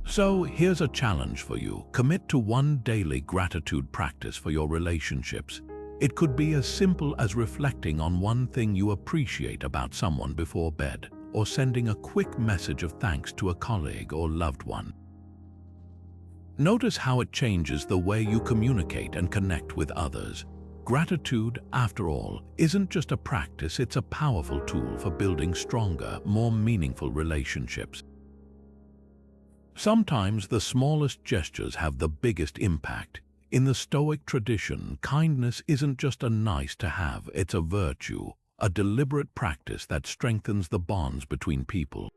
So here's a challenge for you. Commit to one daily gratitude practice for your relationships. It could be as simple as reflecting on one thing you appreciate about someone before bed, or sending a quick message of thanks to a colleague or loved one. Notice how it changes the way you communicate and connect with others. Gratitude, after all, isn't just a practice, it's a powerful tool for building stronger, more meaningful relationships. Sometimes the smallest gestures have the biggest impact. In the Stoic tradition, kindness isn't just a nice to have, it's a virtue, a deliberate practice that strengthens the bonds between people.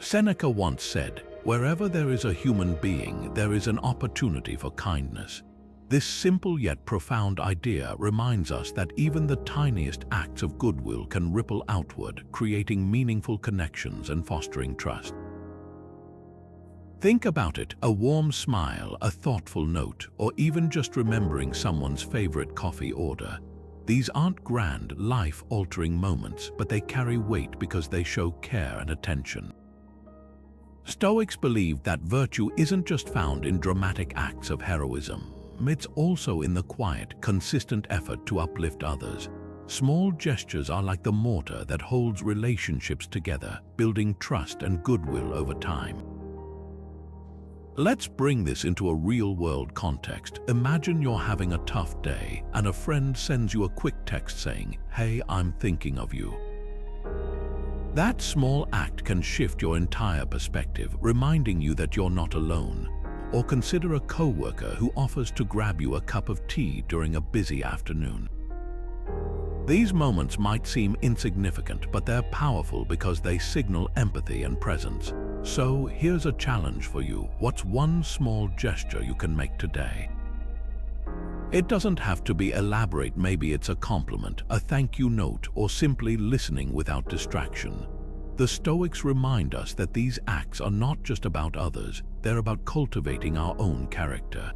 Seneca once said, "Wherever there is a human being, there is an opportunity for kindness." This simple yet profound idea reminds us that even the tiniest acts of goodwill can ripple outward, creating meaningful connections and fostering trust. Think about it, a warm smile, a thoughtful note, or even just remembering someone's favorite coffee order. These aren't grand, life-altering moments, but they carry weight because they show care and attention. Stoics believe that virtue isn't just found in dramatic acts of heroism. It's also in the quiet, consistent effort to uplift others. Small gestures are like the mortar that holds relationships together, building trust and goodwill over time. Let's bring this into a real-world context. Imagine you're having a tough day and a friend sends you a quick text saying, "Hey, I'm thinking of you." That small act can shift your entire perspective, reminding you that you're not alone. Or consider a coworker who offers to grab you a cup of tea during a busy afternoon. These moments might seem insignificant, but they're powerful because they signal empathy and presence. So here's a challenge for you. What's one small gesture you can make today? It doesn't have to be elaborate. Maybe it's a compliment, a thank you note, or simply listening without distraction. The Stoics remind us that these acts are not just about others, they're about cultivating our own character.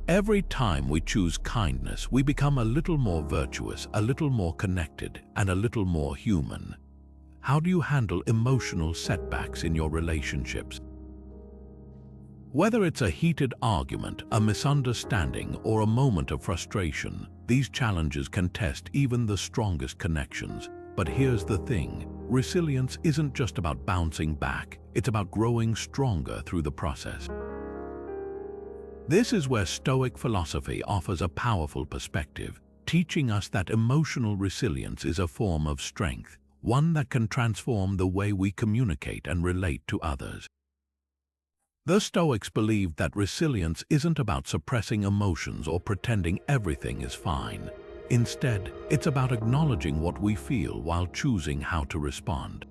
Every time we choose kindness, we become a little more virtuous, a little more connected, and a little more human. How do you handle emotional setbacks in your relationships? Whether it's a heated argument, a misunderstanding, or a moment of frustration, these challenges can test even the strongest connections. But here's the thing, resilience isn't just about bouncing back, it's about growing stronger through the process. This is where Stoic philosophy offers a powerful perspective, teaching us that emotional resilience is a form of strength, one that can transform the way we communicate and relate to others. The Stoics believed that resilience isn't about suppressing emotions or pretending everything is fine. Instead, it's about acknowledging what we feel while choosing how to respond.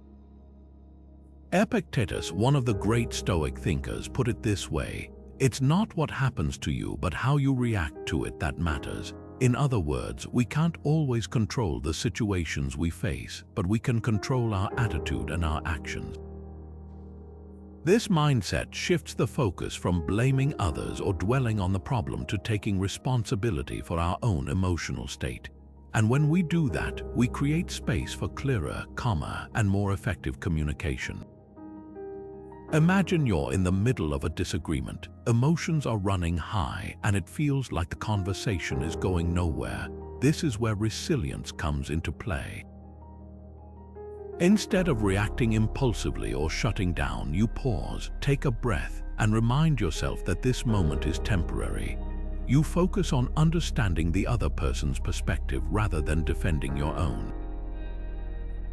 Epictetus, one of the great Stoic thinkers, put it this way, "It's not what happens to you, but how you react to it that matters." In other words, we can't always control the situations we face, but we can control our attitude and our actions. This mindset shifts the focus from blaming others or dwelling on the problem to taking responsibility for our own emotional state. And when we do that, we create space for clearer, calmer, and more effective communication. Imagine you're in the middle of a disagreement. Emotions are running high, and it feels like the conversation is going nowhere. This is where resilience comes into play. Instead of reacting impulsively or shutting down, you pause, take a breath, and remind yourself that this moment is temporary. You focus on understanding the other person's perspective rather than defending your own.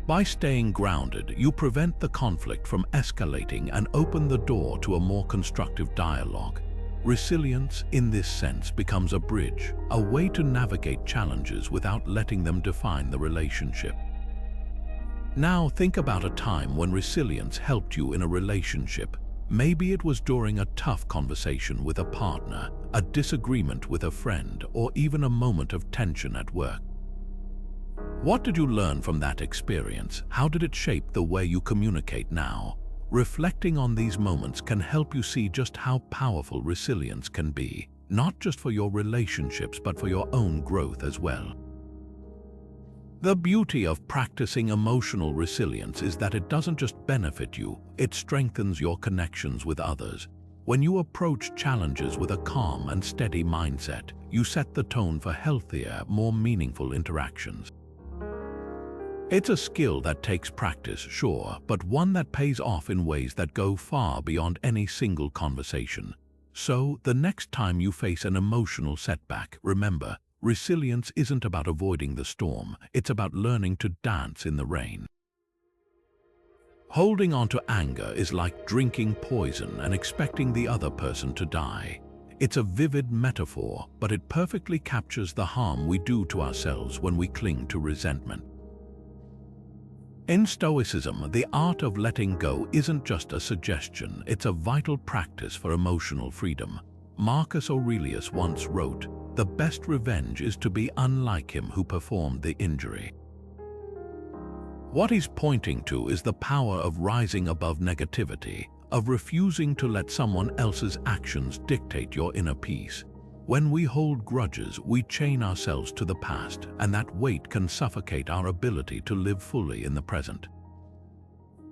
By staying grounded, you prevent the conflict from escalating and open the door to a more constructive dialogue. Resilience, in this sense, becomes a bridge, a way to navigate challenges without letting them define the relationship. Now think about a time when resilience helped you in a relationship. Maybe it was during a tough conversation with a partner, a disagreement with a friend, or even a moment of tension at work. What did you learn from that experience? How did it shape the way you communicate now? Reflecting on these moments can help you see just how powerful resilience can be, not just for your relationships but for your own growth as well. The beauty of practicing emotional resilience is that it doesn't just benefit you, it strengthens your connections with others. When you approach challenges with a calm and steady mindset, you set the tone for healthier, more meaningful interactions. It's a skill that takes practice, sure, but one that pays off in ways that go far beyond any single conversation. So, the next time you face an emotional setback, remember, resilience isn't about avoiding the storm, it's about learning to dance in the rain. Holding on to anger is like drinking poison and expecting the other person to die. It's a vivid metaphor, but it perfectly captures the harm we do to ourselves when we cling to resentment. In Stoicism, the art of letting go isn't just a suggestion, it's a vital practice for emotional freedom. Marcus Aurelius once wrote, "The best revenge is to be unlike him who performed the injury." What he's pointing to is the power of rising above negativity, of refusing to let someone else's actions dictate your inner peace. When we hold grudges, we chain ourselves to the past, and that weight can suffocate our ability to live fully in the present.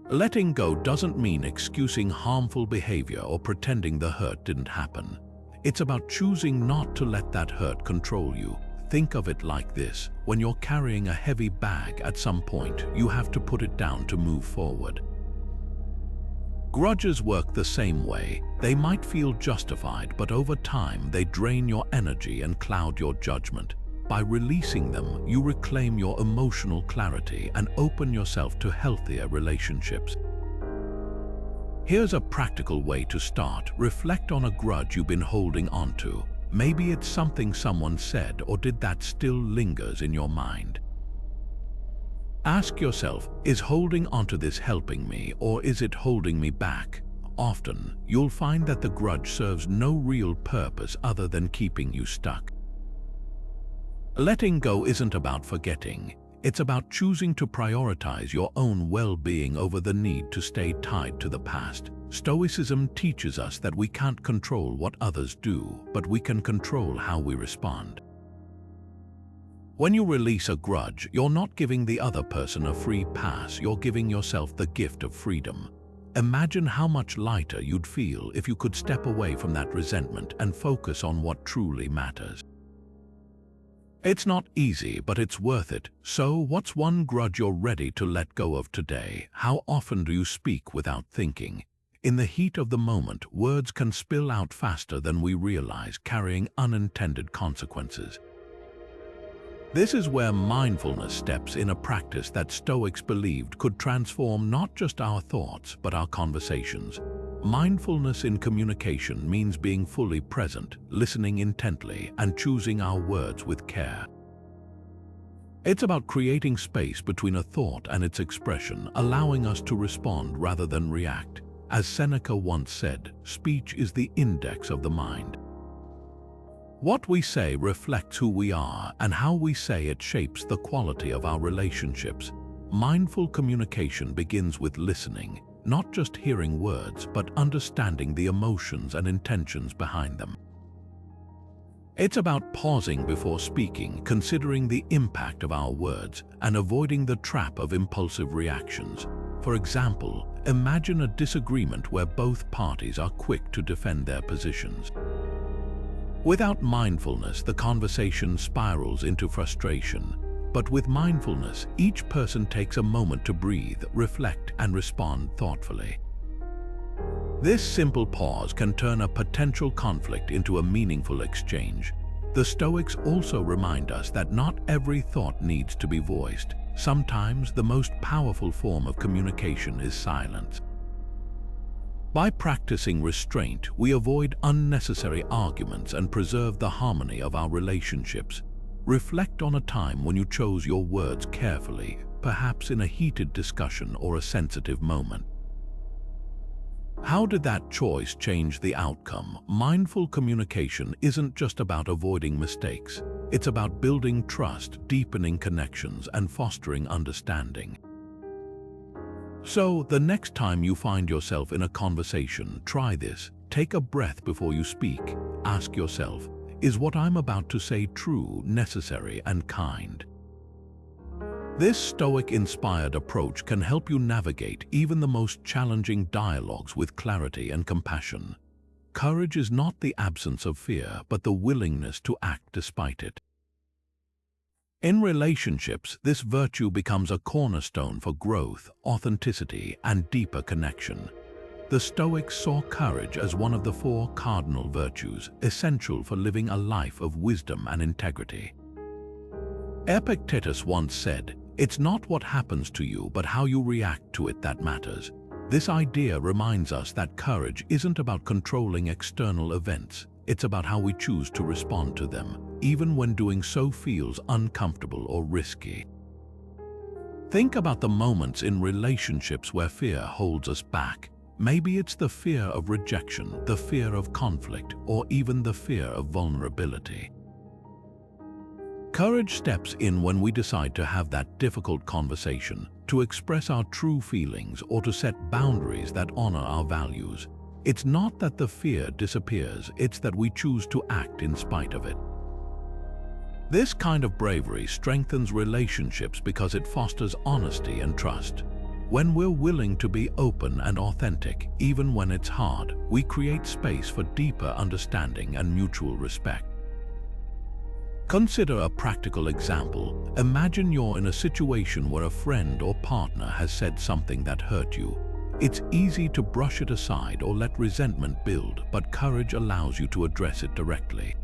Letting go doesn't mean excusing harmful behavior or pretending the hurt didn't happen. It's about choosing not to let that hurt control you. Think of it like this: when you're carrying a heavy bag, at some point, you have to put it down to move forward. Grudges work the same way. They might feel justified, but over time they drain your energy and cloud your judgment. By releasing them, you reclaim your emotional clarity and open yourself to healthier relationships. Here's a practical way to start. Reflect on a grudge you've been holding onto. Maybe it's something someone said or did that still lingers in your mind. Ask yourself, is holding onto this helping me, or is it holding me back? Often, you'll find that the grudge serves no real purpose other than keeping you stuck. Letting go isn't about forgetting. It's about choosing to prioritize your own well-being over the need to stay tied to the past. Stoicism teaches us that we can't control what others do, but we can control how we respond. When you release a grudge, you're not giving the other person a free pass, you're giving yourself the gift of freedom. Imagine how much lighter you'd feel if you could step away from that resentment and focus on what truly matters. It's not easy, but it's worth it. So, what's one grudge you're ready to let go of today? How often do you speak without thinking? In the heat of the moment, words can spill out faster than we realize, carrying unintended consequences. This is where mindfulness steps in, a practice that Stoics believed could transform not just our thoughts, but our conversations. Mindfulness in communication means being fully present, listening intently, and choosing our words with care. It's about creating space between a thought and its expression, allowing us to respond rather than react. As Seneca once said, speech is the index of the mind. What we say reflects who we are, and how we say it shapes the quality of our relationships. Mindful communication begins with listening, not just hearing words, but understanding the emotions and intentions behind them. It's about pausing before speaking, considering the impact of our words, and avoiding the trap of impulsive reactions. For example, imagine a disagreement where both parties are quick to defend their positions. Without mindfulness, the conversation spirals into frustration. But with mindfulness, each person takes a moment to breathe, reflect, and respond thoughtfully. This simple pause can turn a potential conflict into a meaningful exchange. The Stoics also remind us that not every thought needs to be voiced. Sometimes the most powerful form of communication is silence. By practicing restraint, we avoid unnecessary arguments and preserve the harmony of our relationships. Reflect on a time when you chose your words carefully, perhaps in a heated discussion or a sensitive moment. How did that choice change the outcome? Mindful communication isn't just about avoiding mistakes. It's about building trust, deepening connections, and fostering understanding. So, the next time you find yourself in a conversation, try this. Take a breath before you speak. Ask yourself, is what I'm about to say true, necessary, and kind? This Stoic-inspired approach can help you navigate even the most challenging dialogues with clarity and compassion. Courage is not the absence of fear, but the willingness to act despite it. In relationships, this virtue becomes a cornerstone for growth, authenticity, and deeper connection. the Stoics saw courage as one of the four cardinal virtues essential for living a life of wisdom and integrity. Epictetus once said, "It's not what happens to you, but how you react to it that matters." This idea reminds us that courage isn't about controlling external events. It's about how we choose to respond to them, even when doing so feels uncomfortable or risky. Think about the moments in relationships where fear holds us back. Maybe it's the fear of rejection, the fear of conflict, or even the fear of vulnerability. Courage steps in when we decide to have that difficult conversation, to express our true feelings, or to set boundaries that honor our values. It's not that the fear disappears, it's that we choose to act in spite of it. This kind of bravery strengthens relationships because it fosters honesty and trust. When we're willing to be open and authentic, even when it's hard, we create space for deeper understanding and mutual respect. Consider a practical example. Imagine you're in a situation where a friend or partner has said something that hurt you. It's easy to brush it aside or let resentment build, but courage allows you to address it directly.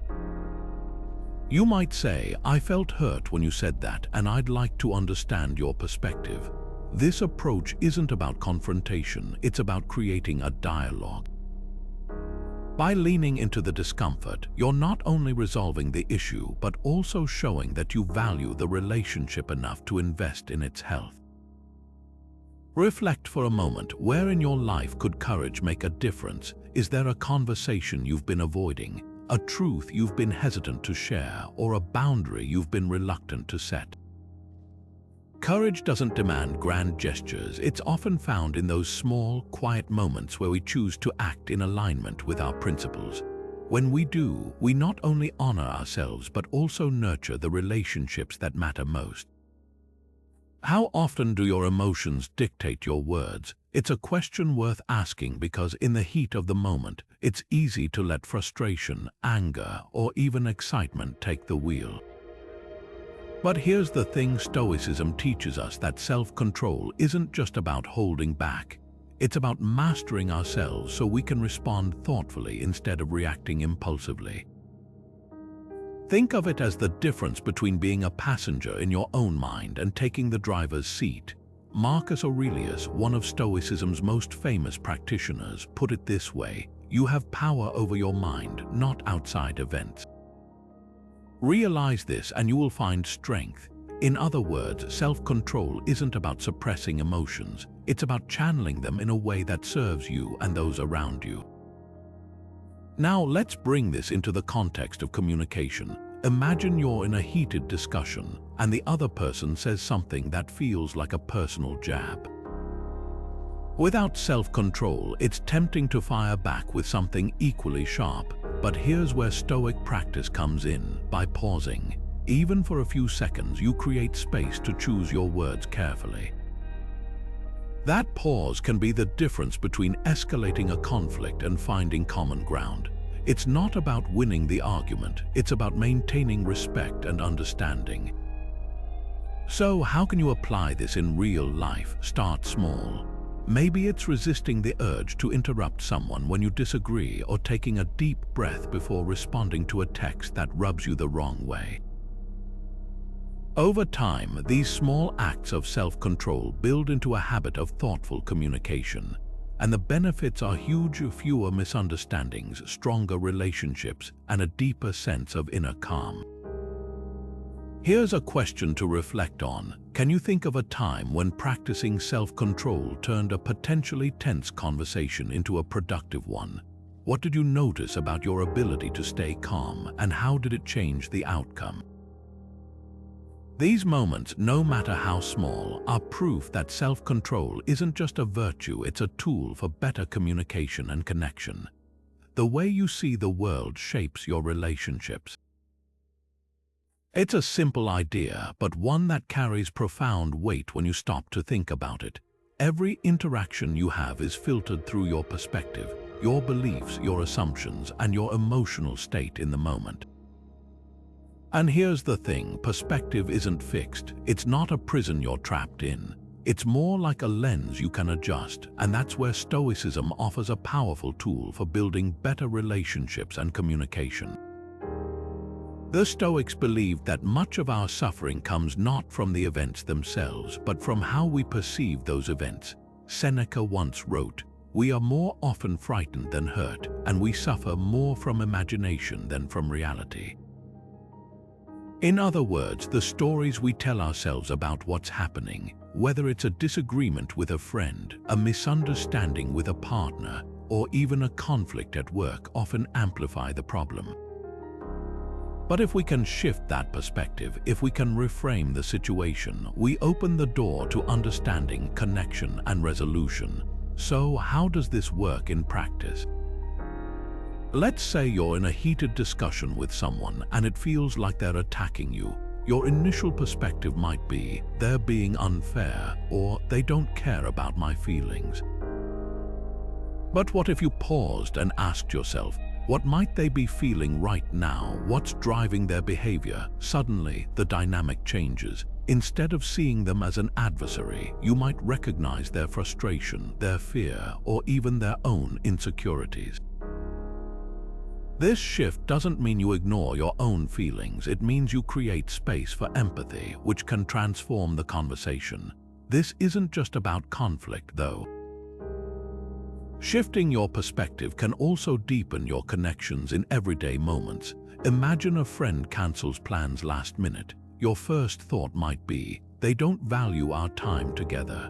You might say, "I felt hurt when you said that, and I'd like to understand your perspective." This approach isn't about confrontation, it's about creating a dialogue. By leaning into the discomfort, you're not only resolving the issue, but also showing that you value the relationship enough to invest in its health. Reflect for a moment. Where in your life could courage make a difference? Is there a conversation you've been avoiding, a truth you've been hesitant to share, or a boundary you've been reluctant to set? Courage doesn't demand grand gestures. It's often found in those small, quiet moments where we choose to act in alignment with our principles. When we do, we not only honor ourselves but also nurture the relationships that matter most. How often do your emotions dictate your words? It's a question worth asking because in the heat of the moment, it's easy to let frustration, anger, or even excitement take the wheel. But here's the thing: Stoicism teaches us that self-control isn't just about holding back. It's about mastering ourselves so we can respond thoughtfully instead of reacting impulsively. Think of it as the difference between being a passenger in your own mind and taking the driver's seat. Marcus Aurelius, one of Stoicism's most famous practitioners, put it this way: "You have power over your mind, not outside events." Realize this and you will find strength. In other words, self-control isn't about suppressing emotions. It's about channeling them in a way that serves you and those around you. Now let's bring this into the context of communication. Imagine you're in a heated discussion and the other person says something that feels like a personal jab. Without self-control, it's tempting to fire back with something equally sharp. But here's where Stoic practice comes in. By pausing, even for a few seconds, you create space to choose your words carefully. That pause can be the difference between escalating a conflict and finding common ground. It's not about winning the argument, it's about maintaining respect and understanding. So, how can you apply this in real life? Start small. Maybe it's resisting the urge to interrupt someone when you disagree, or taking a deep breath before responding to a text that rubs you the wrong way. Over time, these small acts of self-control build into a habit of thoughtful communication, and the benefits are huge: fewer misunderstandings, stronger relationships, and a deeper sense of inner calm. Here's a question to reflect on. Can you think of a time when practicing self-control turned a potentially tense conversation into a productive one? What did you notice about your ability to stay calm, and how did it change the outcome? These moments, no matter how small, are proof that self-control isn't just a virtue, it's a tool for better communication and connection. The way you see the world shapes your relationships. It's a simple idea, but one that carries profound weight when you stop to think about it. Every interaction you have is filtered through your perspective, your beliefs, your assumptions, and your emotional state in the moment. And here's the thing: perspective isn't fixed. It's not a prison you're trapped in. It's more like a lens you can adjust, and that's where Stoicism offers a powerful tool for building better relationships and communication. The Stoics believed that much of our suffering comes not from the events themselves, but from how we perceive those events. Seneca once wrote, "We are more often frightened than hurt, and we suffer more from imagination than from reality." In other words, the stories we tell ourselves about what's happening, whether it's a disagreement with a friend, a misunderstanding with a partner, or even a conflict at work, often amplify the problem. But if we can shift that perspective, if we can reframe the situation, we open the door to understanding, connection, and resolution. So, how does this work in practice? Let's say you're in a heated discussion with someone and it feels like they're attacking you. Your initial perspective might be, they're being unfair, or they don't care about my feelings. But what if you paused and asked yourself, what might they be feeling right now? What's driving their behavior? Suddenly, the dynamic changes. Instead of seeing them as an adversary, you might recognize their frustration, their fear, or even their own insecurities. This shift doesn't mean you ignore your own feelings. It means you create space for empathy, which can transform the conversation. This isn't just about conflict, though. Shifting your perspective can also deepen your connections in everyday moments. Imagine a friend cancels plans last minute. Your first thought might be, they don't value our time together.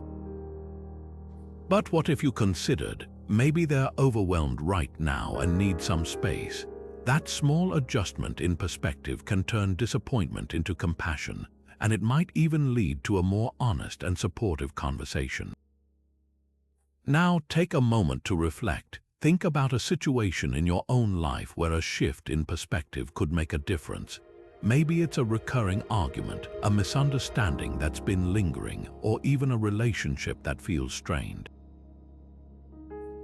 But what if you considered, maybe they're overwhelmed right now and need some space? That small adjustment in perspective can turn disappointment into compassion, and it might even lead to a more honest and supportive conversation. Now take a moment to reflect. Think about a situation in your own life where a shift in perspective could make a difference. Maybe it's a recurring argument, a misunderstanding that's been lingering, or even a relationship that feels strained.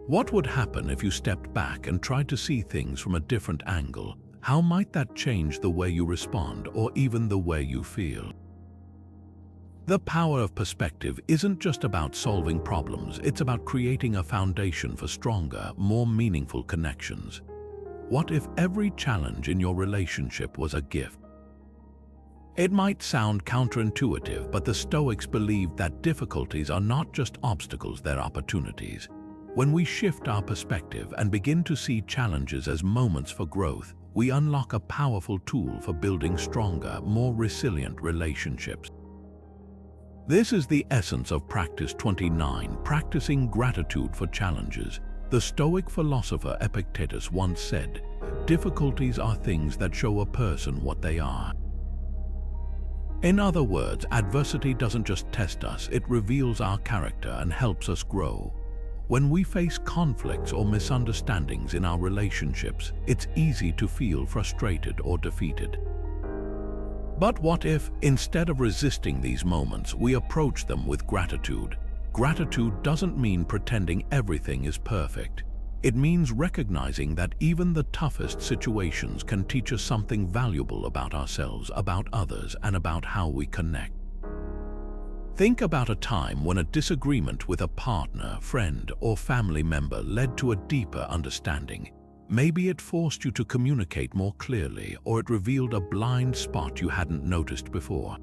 What would happen if you stepped back and tried to see things from a different angle? How might that change the way you respond, or even the way you feel? The power of perspective isn't just about solving problems, it's about creating a foundation for stronger, more meaningful connections. What if every challenge in your relationship was a gift? It might sound counterintuitive, but the Stoics believed that difficulties are not just obstacles, they're opportunities. When we shift our perspective and begin to see challenges as moments for growth, we unlock a powerful tool for building stronger, more resilient relationships. This is the essence of Practice 29, practicing gratitude for challenges. The Stoic philosopher Epictetus once said, "Difficulties are things that show a person what they are." In other words, adversity doesn't just test us, it reveals our character and helps us grow. When we face conflicts or misunderstandings in our relationships, it's easy to feel frustrated or defeated. But what if, instead of resisting these moments, we approach them with gratitude? Gratitude doesn't mean pretending everything is perfect. It means recognizing that even the toughest situations can teach us something valuable about ourselves, about others, and about how we connect. Think about a time when a disagreement with a partner, friend, or family member led to a deeper understanding. Maybe it forced you to communicate more clearly, or it revealed a blind spot you hadn't noticed before.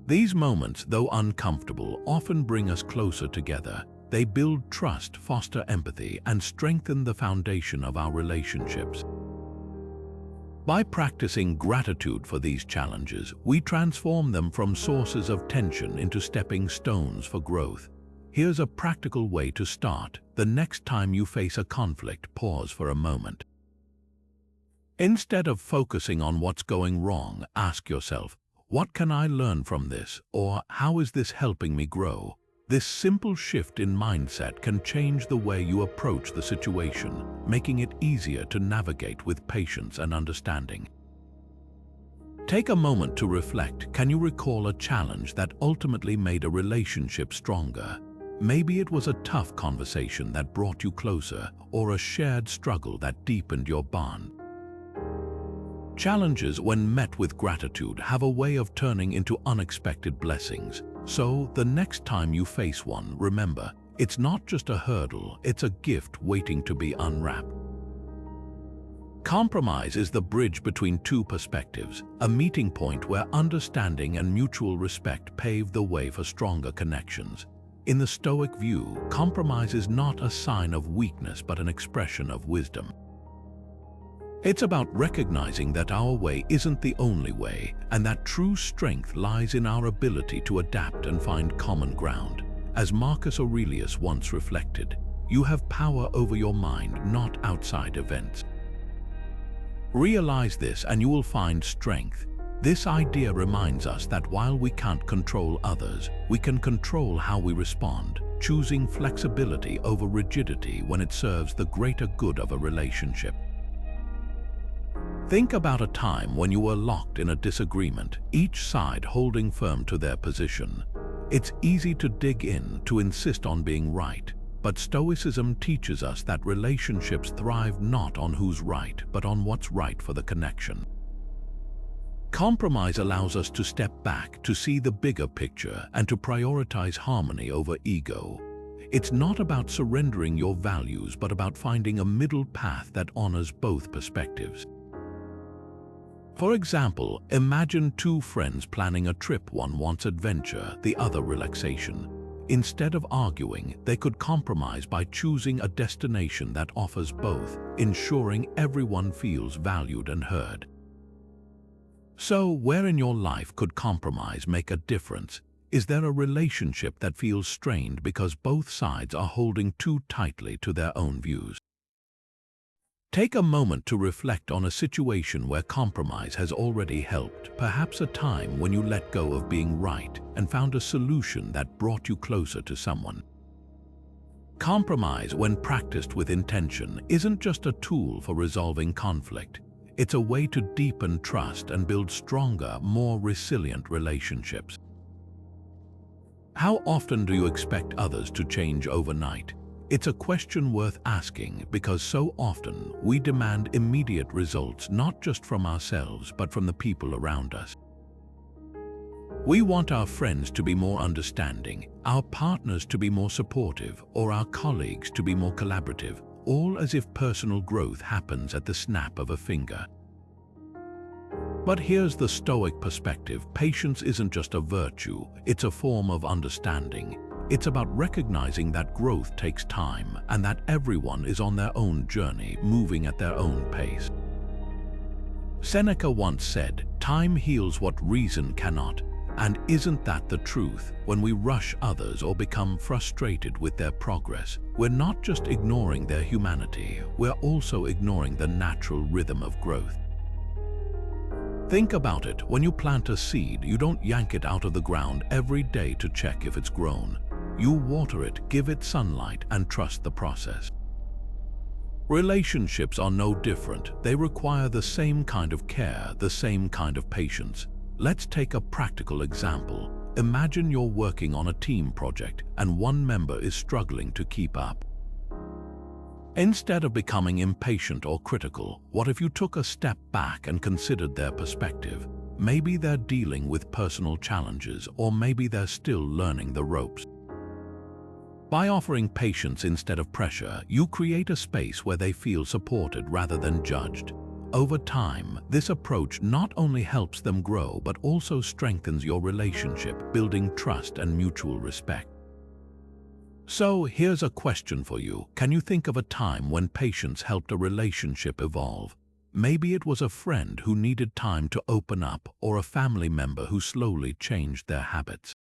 These moments, though uncomfortable, often bring us closer together. They build trust, foster empathy, and strengthen the foundation of our relationships. By practicing gratitude for these challenges, we transform them from sources of tension into stepping stones for growth. Here's a practical way to start. The next time you face a conflict, pause for a moment. Instead of focusing on what's going wrong, ask yourself, what can I learn from this? Or how is this helping me grow? This simple shift in mindset can change the way you approach the situation, making it easier to navigate with patience and understanding. Take a moment to reflect. Can you recall a challenge that ultimately made a relationship stronger? Maybe it was a tough conversation that brought you closer, or a shared struggle that deepened your bond. Challenges, when met with gratitude, have a way of turning into unexpected blessings. So, the next time you face one, remember, it's not just a hurdle, it's a gift waiting to be unwrapped. Compromise is the bridge between two perspectives, a meeting point where understanding and mutual respect pave the way for stronger connections. In the Stoic view, compromise is not a sign of weakness but an expression of wisdom. It's about recognizing that our way isn't the only way, and that true strength lies in our ability to adapt and find common ground. As Marcus Aurelius once reflected, you have power over your mind, not outside events. Realize this and you will find strength. This idea reminds us that while we can't control others, we can control how we respond, choosing flexibility over rigidity when it serves the greater good of a relationship. Think about a time when you were locked in a disagreement, each side holding firm to their position. It's easy to dig in, to insist on being right. But Stoicism teaches us that relationships thrive not on who's right, but on what's right for the connection. Compromise allows us to step back, to see the bigger picture, and to prioritize harmony over ego. It's not about surrendering your values, but about finding a middle path that honors both perspectives. For example, imagine two friends planning a trip. One wants adventure, the other relaxation. Instead of arguing, they could compromise by choosing a destination that offers both, ensuring everyone feels valued and heard. So, where in your life could compromise make a difference? Is there a relationship that feels strained because both sides are holding too tightly to their own views? Take a moment to reflect on a situation where compromise has already helped, perhaps a time when you let go of being right and found a solution that brought you closer to someone. Compromise, when practiced with intention, isn't just a tool for resolving conflict. It's a way to deepen trust and build stronger, more resilient relationships. How often do you expect others to change overnight? It's a question worth asking because so often we demand immediate results not just from ourselves but from the people around us. We want our friends to be more understanding, our partners to be more supportive, or our colleagues to be more collaborative, all as if personal growth happens at the snap of a finger. But here's the Stoic perspective. Patience isn't just a virtue, it's a form of understanding. It's about recognizing that growth takes time and that everyone is on their own journey, moving at their own pace. Seneca once said, "Time heals what reason cannot." And isn't that the truth? When we rush others or become frustrated with their progress, we're not just ignoring their humanity, we're also ignoring the natural rhythm of growth. Think about it. When you plant a seed, you don't yank it out of the ground every day to check if it's grown. You water it, give it sunlight, and trust the process. Relationships are no different. They require the same kind of care, the same kind of patience. Let's take a practical example. Imagine you're working on a team project and one member is struggling to keep up. Instead of becoming impatient or critical, what if you took a step back and considered their perspective? Maybe they're dealing with personal challenges, or maybe they're still learning the ropes. By offering patience instead of pressure, you create a space where they feel supported rather than judged. Over time, this approach not only helps them grow but also strengthens your relationship, building trust and mutual respect. So, here's a question for you. Can you think of a time when patience helped a relationship evolve? Maybe it was a friend who needed time to open up, or a family member who slowly changed their habits.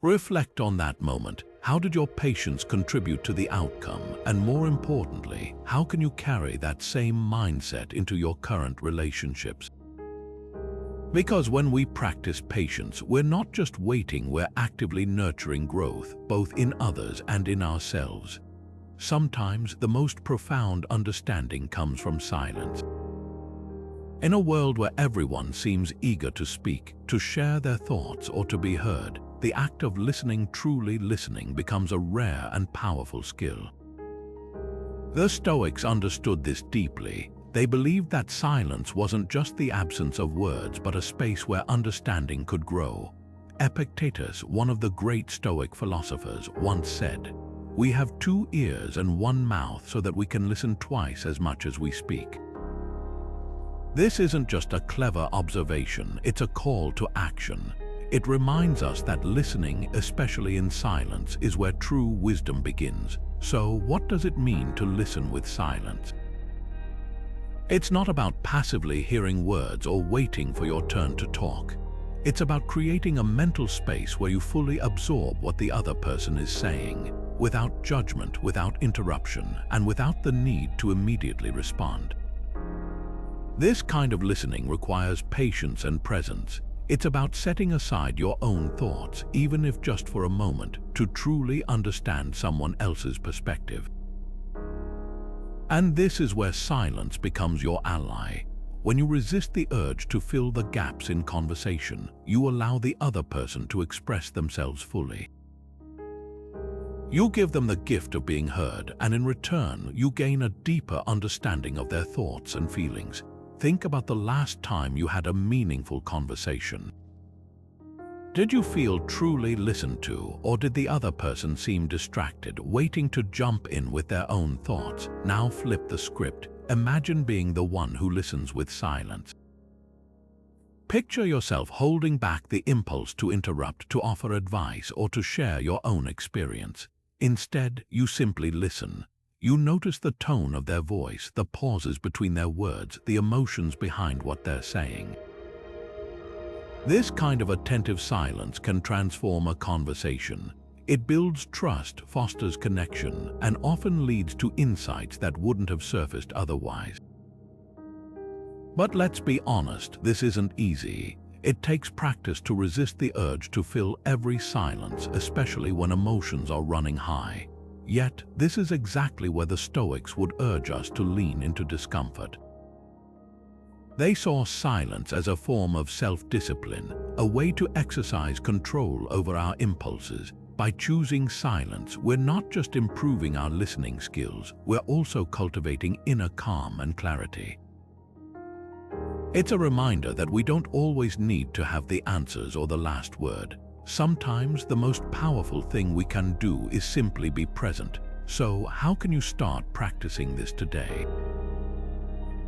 Reflect on that moment. How did your patience contribute to the outcome? And more importantly, how can you carry that same mindset into your current relationships? Because when we practice patience, we're not just waiting, we're actively nurturing growth, both in others and in ourselves. Sometimes the most profound understanding comes from silence. In a world where everyone seems eager to speak, to share their thoughts, or to be heard, the act of listening, truly listening, becomes a rare and powerful skill. The Stoics understood this deeply. They believed that silence wasn't just the absence of words, but a space where understanding could grow. Epictetus, one of the great Stoic philosophers, once said, "We have 2 ears and 1 mouth so that we can listen twice as much as we speak." This isn't just a clever observation, it's a call to action. It reminds us that listening, especially in silence, is where true wisdom begins. So, what does it mean to listen with silence? It's not about passively hearing words or waiting for your turn to talk. It's about creating a mental space where you fully absorb what the other person is saying, without judgment, without interruption, and without the need to immediately respond. This kind of listening requires patience and presence. It's about setting aside your own thoughts, even if just for a moment, to truly understand someone else's perspective. And this is where silence becomes your ally. When you resist the urge to fill the gaps in conversation, you allow the other person to express themselves fully. You give them the gift of being heard, and in return, you gain a deeper understanding of their thoughts and feelings. Think about the last time you had a meaningful conversation. Did you feel truly listened to, or did the other person seem distracted, waiting to jump in with their own thoughts? Now flip the script. Imagine being the one who listens with silence. Picture yourself holding back the impulse to interrupt, to offer advice, or to share your own experience. Instead, you simply listen. You notice the tone of their voice, the pauses between their words, the emotions behind what they're saying. This kind of attentive silence can transform a conversation. It builds trust, fosters connection, and often leads to insights that wouldn't have surfaced otherwise. But let's be honest, this isn't easy. It takes practice to resist the urge to fill every silence, especially when emotions are running high. Yet, this is exactly where the Stoics would urge us to lean into discomfort. They saw silence as a form of self-discipline, a way to exercise control over our impulses. By choosing silence, we're not just improving our listening skills, we're also cultivating inner calm and clarity. It's a reminder that we don't always need to have the answers or the last word. Sometimes the most powerful thing we can do is simply be present. So, how can you start practicing this today?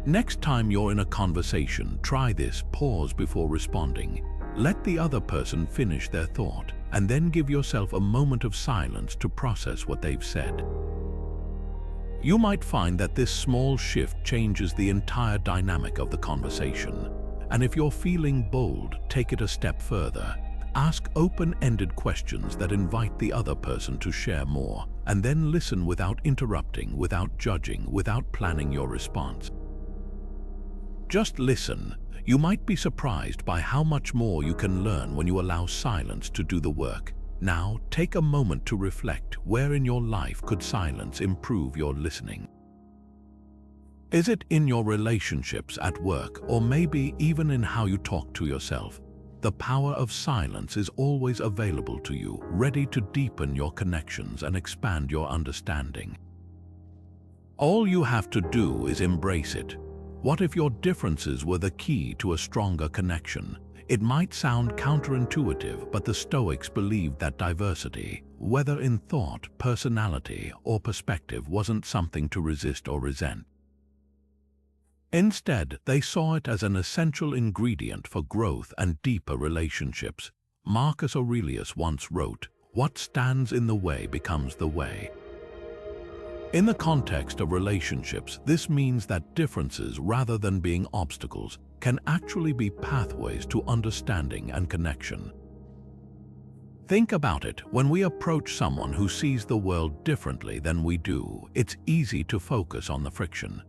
Next time you're in a conversation, try this: pause before responding. Let the other person finish their thought, and then give yourself a moment of silence to process what they've said. You might find that this small shift changes the entire dynamic of the conversation. And if you're feeling bold, take it a step further. Ask open-ended questions that invite the other person to share more, and then listen without interrupting, without judging, without planning your response. Just listen. You might be surprised by how much more you can learn when you allow silence to do the work. Now, take a moment to reflect. Where in your life could silence improve your listening? Is it in your relationships, at work, or maybe even in how you talk to yourself? The power of silence is always available to you, ready to deepen your connections and expand your understanding. All you have to do is embrace it. What if your differences were the key to a stronger connection? It might sound counterintuitive, but the Stoics believed that diversity, whether in thought, personality, or perspective, wasn't something to resist or resent. Instead, they saw it as an essential ingredient for growth and deeper relationships. Marcus Aurelius once wrote, "What stands in the way becomes the way." In the context of relationships, this means that differences, rather than being obstacles, can actually be pathways to understanding and connection. Think about it. When we approach someone who sees the world differently than we do, it's easy to focus on the friction.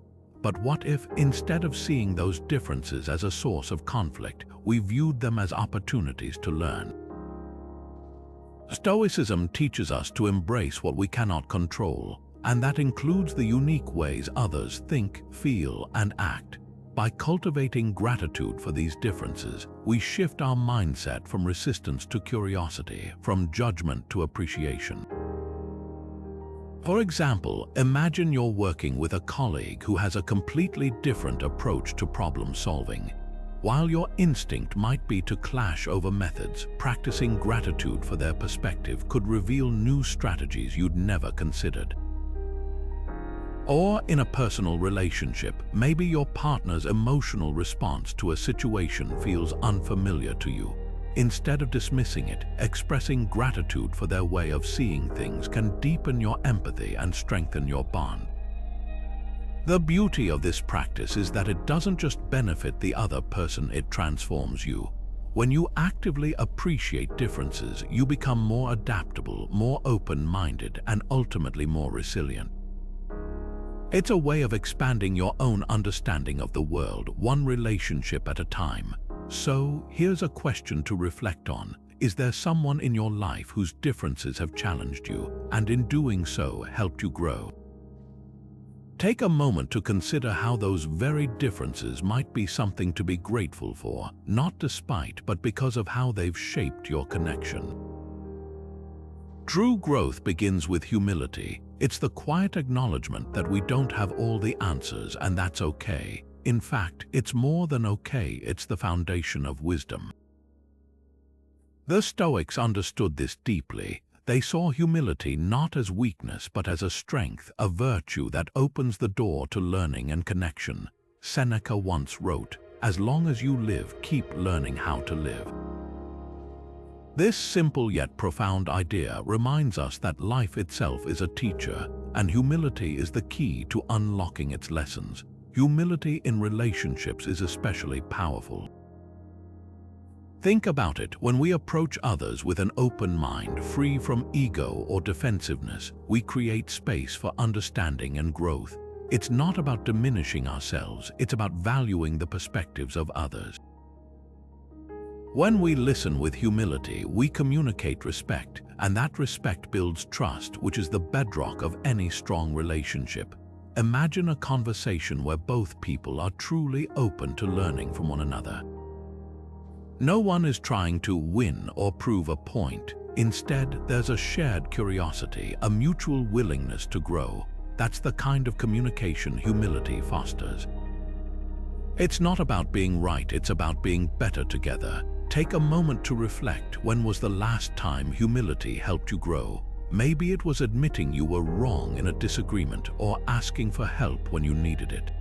But what if, instead of seeing those differences as a source of conflict, we viewed them as opportunities to learn? Stoicism teaches us to embrace what we cannot control, and that includes the unique ways others think, feel, and act. By cultivating gratitude for these differences, we shift our mindset from resistance to curiosity, from judgment to appreciation. For example, imagine you're working with a colleague who has a completely different approach to problem solving. While your instinct might be to clash over methods, practicing gratitude for their perspective could reveal new strategies you'd never considered. Or in a personal relationship, maybe your partner's emotional response to a situation feels unfamiliar to you. Instead of dismissing it, expressing gratitude for their way of seeing things can deepen your empathy and strengthen your bond. The beauty of this practice is that it doesn't just benefit the other person, it transforms you. When you actively appreciate differences, you become more adaptable, more open-minded, and ultimately more resilient. It's a way of expanding your own understanding of the world, one relationship at a time. So, here's a question to reflect on. Is there someone in your life whose differences have challenged you, and in doing so, helped you grow? Take a moment to consider how those very differences might be something to be grateful for, not despite, but because of how they've shaped your connection. True growth begins with humility. It's the quiet acknowledgement that we don't have all the answers, and that's okay. In fact, it's more than okay, it's the foundation of wisdom. The Stoics understood this deeply. They saw humility not as weakness but as a strength, a virtue that opens the door to learning and connection. Seneca once wrote, "As long as you live, keep learning how to live." This simple yet profound idea reminds us that life itself is a teacher, and humility is the key to unlocking its lessons. Humility in relationships is especially powerful. Think about it. When we approach others with an open mind, free from ego or defensiveness, we create space for understanding and growth. It's not about diminishing ourselves, it's about valuing the perspectives of others. When we listen with humility, we communicate respect, and that respect builds trust, which is the bedrock of any strong relationship. Imagine a conversation where both people are truly open to learning from one another. No one is trying to win or prove a point. Instead, there's a shared curiosity, a mutual willingness to grow. That's the kind of communication humility fosters. It's not about being right, it's about being better together. Take a moment to reflect. When was the last time humility helped you grow? Maybe it was admitting you were wrong in a disagreement or asking for help when you needed it.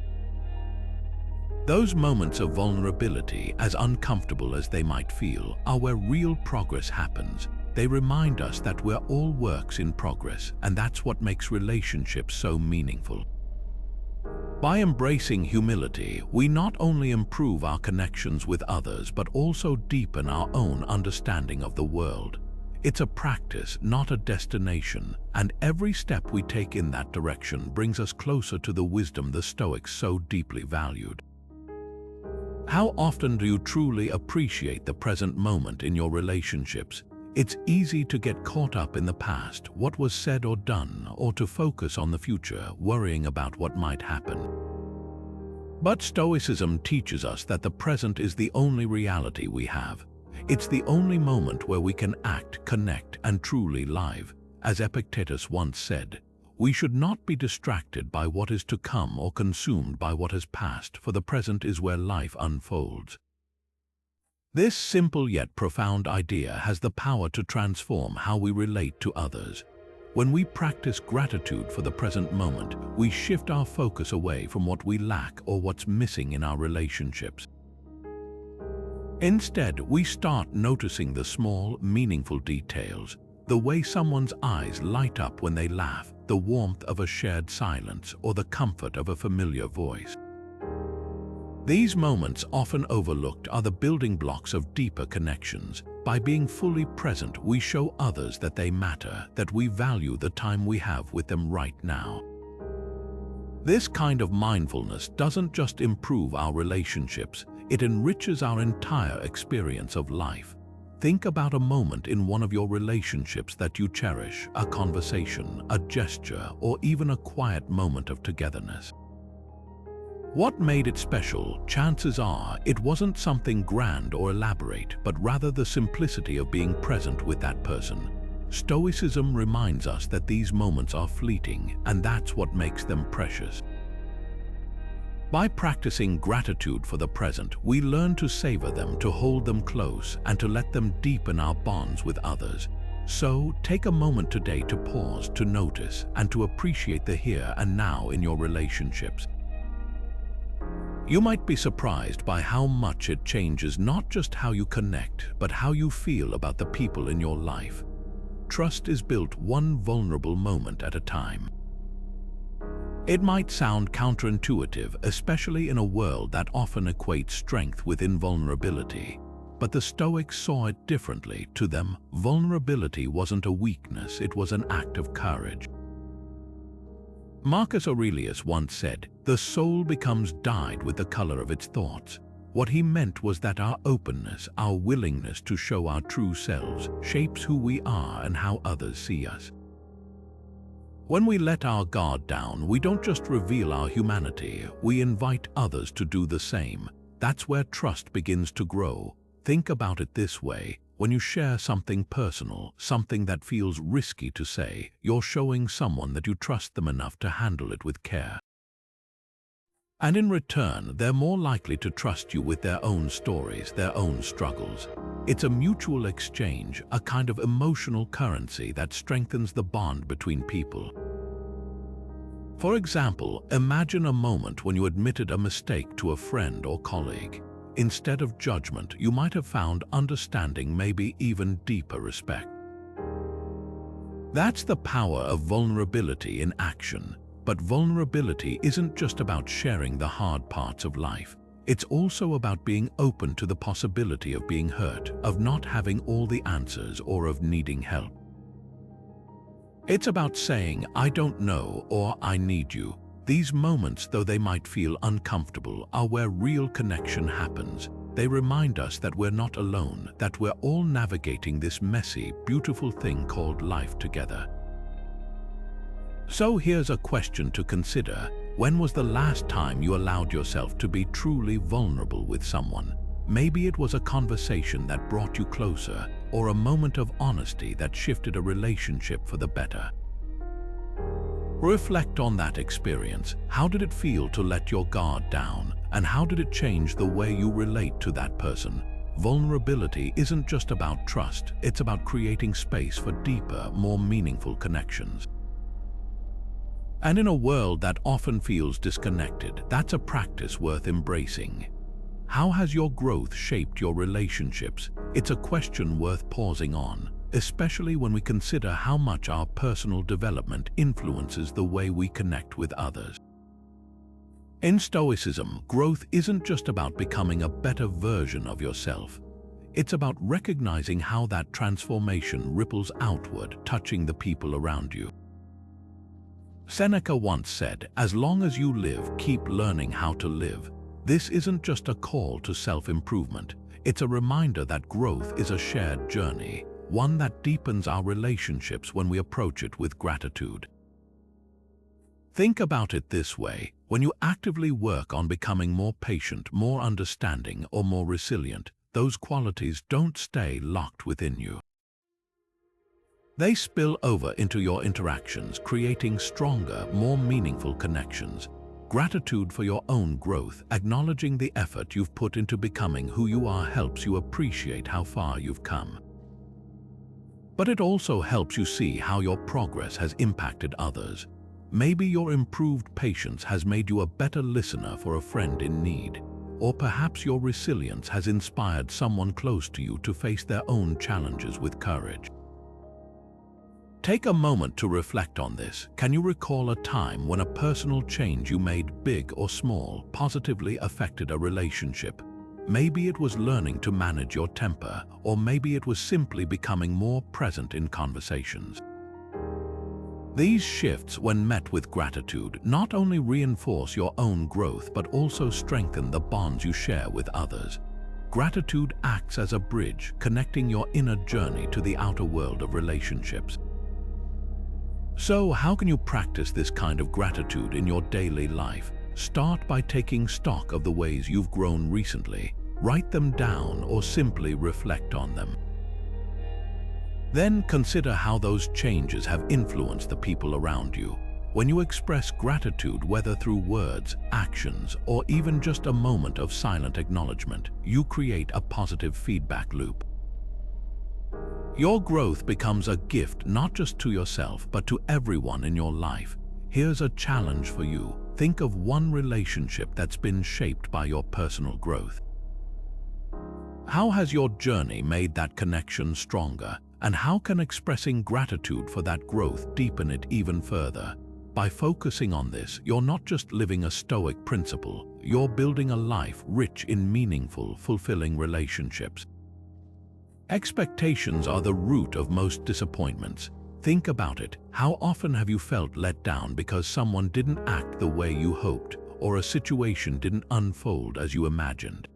Those moments of vulnerability, as uncomfortable as they might feel, are where real progress happens. They remind us that we're all works in progress, and that's what makes relationships so meaningful. By embracing humility, we not only improve our connections with others, but also deepen our own understanding of the world. It's a practice, not a destination, and every step we take in that direction brings us closer to the wisdom the Stoics so deeply valued. How often do you truly appreciate the present moment in your relationships? It's easy to get caught up in the past, what was said or done, or to focus on the future, worrying about what might happen. But Stoicism teaches us that the present is the only reality we have. It's the only moment where we can act, connect, and truly live. As Epictetus once said, we should not be distracted by what is to come or consumed by what has passed, for the present is where life unfolds. This simple yet profound idea has the power to transform how we relate to others. When we practice gratitude for the present moment, we shift our focus away from what we lack or what's missing in our relationships. Instead, we start noticing the small, meaningful details, the way someone's eyes light up when they laugh, the warmth of a shared silence, or the comfort of a familiar voice. These moments, often overlooked, are the building blocks of deeper connections. By being fully present, we show others that they matter, that we value the time we have with them right now. This kind of mindfulness doesn't just improve our relationships, it enriches our entire experience of life. Think about a moment in one of your relationships that you cherish, a conversation, a gesture, or even a quiet moment of togetherness. What made it special? Chances are it wasn't something grand or elaborate, but rather the simplicity of being present with that person. Stoicism reminds us that these moments are fleeting, and that's what makes them precious. By practicing gratitude for the present, we learn to savor them, to hold them close, and to let them deepen our bonds with others. So, take a moment today to pause, to notice, and to appreciate the here and now in your relationships. You might be surprised by how much it changes not just how you connect, but how you feel about the people in your life. Trust is built one vulnerable moment at a time. It might sound counterintuitive, especially in a world that often equates strength with invulnerability. But the Stoics saw it differently. To them, vulnerability wasn't a weakness, it was an act of courage. Marcus Aurelius once said, "The soul becomes dyed with the color of its thoughts." What he meant was that our openness, our willingness to show our true selves, shapes who we are and how others see us. When we let our guard down, we don't just reveal our humanity, we invite others to do the same. That's where trust begins to grow. Think about it this way. When you share something personal, something that feels risky to say, you're showing someone that you trust them enough to handle it with care. And in return, they're more likely to trust you with their own stories, their own struggles. It's a mutual exchange, a kind of emotional currency that strengthens the bond between people. For example, imagine a moment when you admitted a mistake to a friend or colleague. Instead of judgment, you might have found understanding, maybe even deeper respect. That's the power of vulnerability in action. But vulnerability isn't just about sharing the hard parts of life. It's also about being open to the possibility of being hurt, of not having all the answers, or of needing help. It's about saying, "I don't know," or "I need you." These moments, though they might feel uncomfortable, are where real connection happens. They remind us that we're not alone, that we're all navigating this messy, beautiful thing called life together. So here's a question to consider. When was the last time you allowed yourself to be truly vulnerable with someone? Maybe it was a conversation that brought you closer, or a moment of honesty that shifted a relationship for the better. Reflect on that experience. How did it feel to let your guard down? And how did it change the way you relate to that person? Vulnerability isn't just about trust, it's about creating space for deeper, more meaningful connections. And in a world that often feels disconnected, that's a practice worth embracing. How has your growth shaped your relationships? It's a question worth pausing on, especially when we consider how much our personal development influences the way we connect with others. In Stoicism, growth isn't just about becoming a better version of yourself. It's about recognizing how that transformation ripples outward, touching the people around you. Seneca once said, "As long as you live, keep learning how to live." This isn't just a call to self-improvement. It's a reminder that growth is a shared journey, one that deepens our relationships when we approach it with gratitude. Think about it this way. When you actively work on becoming more patient, more understanding, or more resilient, those qualities don't stay locked within you. They spill over into your interactions, creating stronger, more meaningful connections. Gratitude for your own growth, acknowledging the effort you've put into becoming who you are, helps you appreciate how far you've come. But it also helps you see how your progress has impacted others. Maybe your improved patience has made you a better listener for a friend in need. Or perhaps your resilience has inspired someone close to you to face their own challenges with courage. Take a moment to reflect on this. Can you recall a time when a personal change you made, big or small, positively affected a relationship? Maybe it was learning to manage your temper, or maybe it was simply becoming more present in conversations. These shifts, when met with gratitude, not only reinforce your own growth but also strengthen the bonds you share with others. Gratitude acts as a bridge, connecting your inner journey to the outer world of relationships. So, how can you practice this kind of gratitude in your daily life? Start by taking stock of the ways you've grown recently. Write them down or simply reflect on them. Then consider how those changes have influenced the people around you. When you express gratitude, whether through words, actions, or even just a moment of silent acknowledgement, you create a positive feedback loop. Your growth becomes a gift not just to yourself, but to everyone in your life. Here's a challenge for you. Think of one relationship that's been shaped by your personal growth. How has your journey made that connection stronger? And how can expressing gratitude for that growth deepen it even further? By focusing on this, you're not just living a Stoic principle, you're building a life rich in meaningful, fulfilling relationships. Expectations are the root of most disappointments. Think about it. How often have you felt let down because someone didn't act the way you hoped, or a situation didn't unfold as you imagined?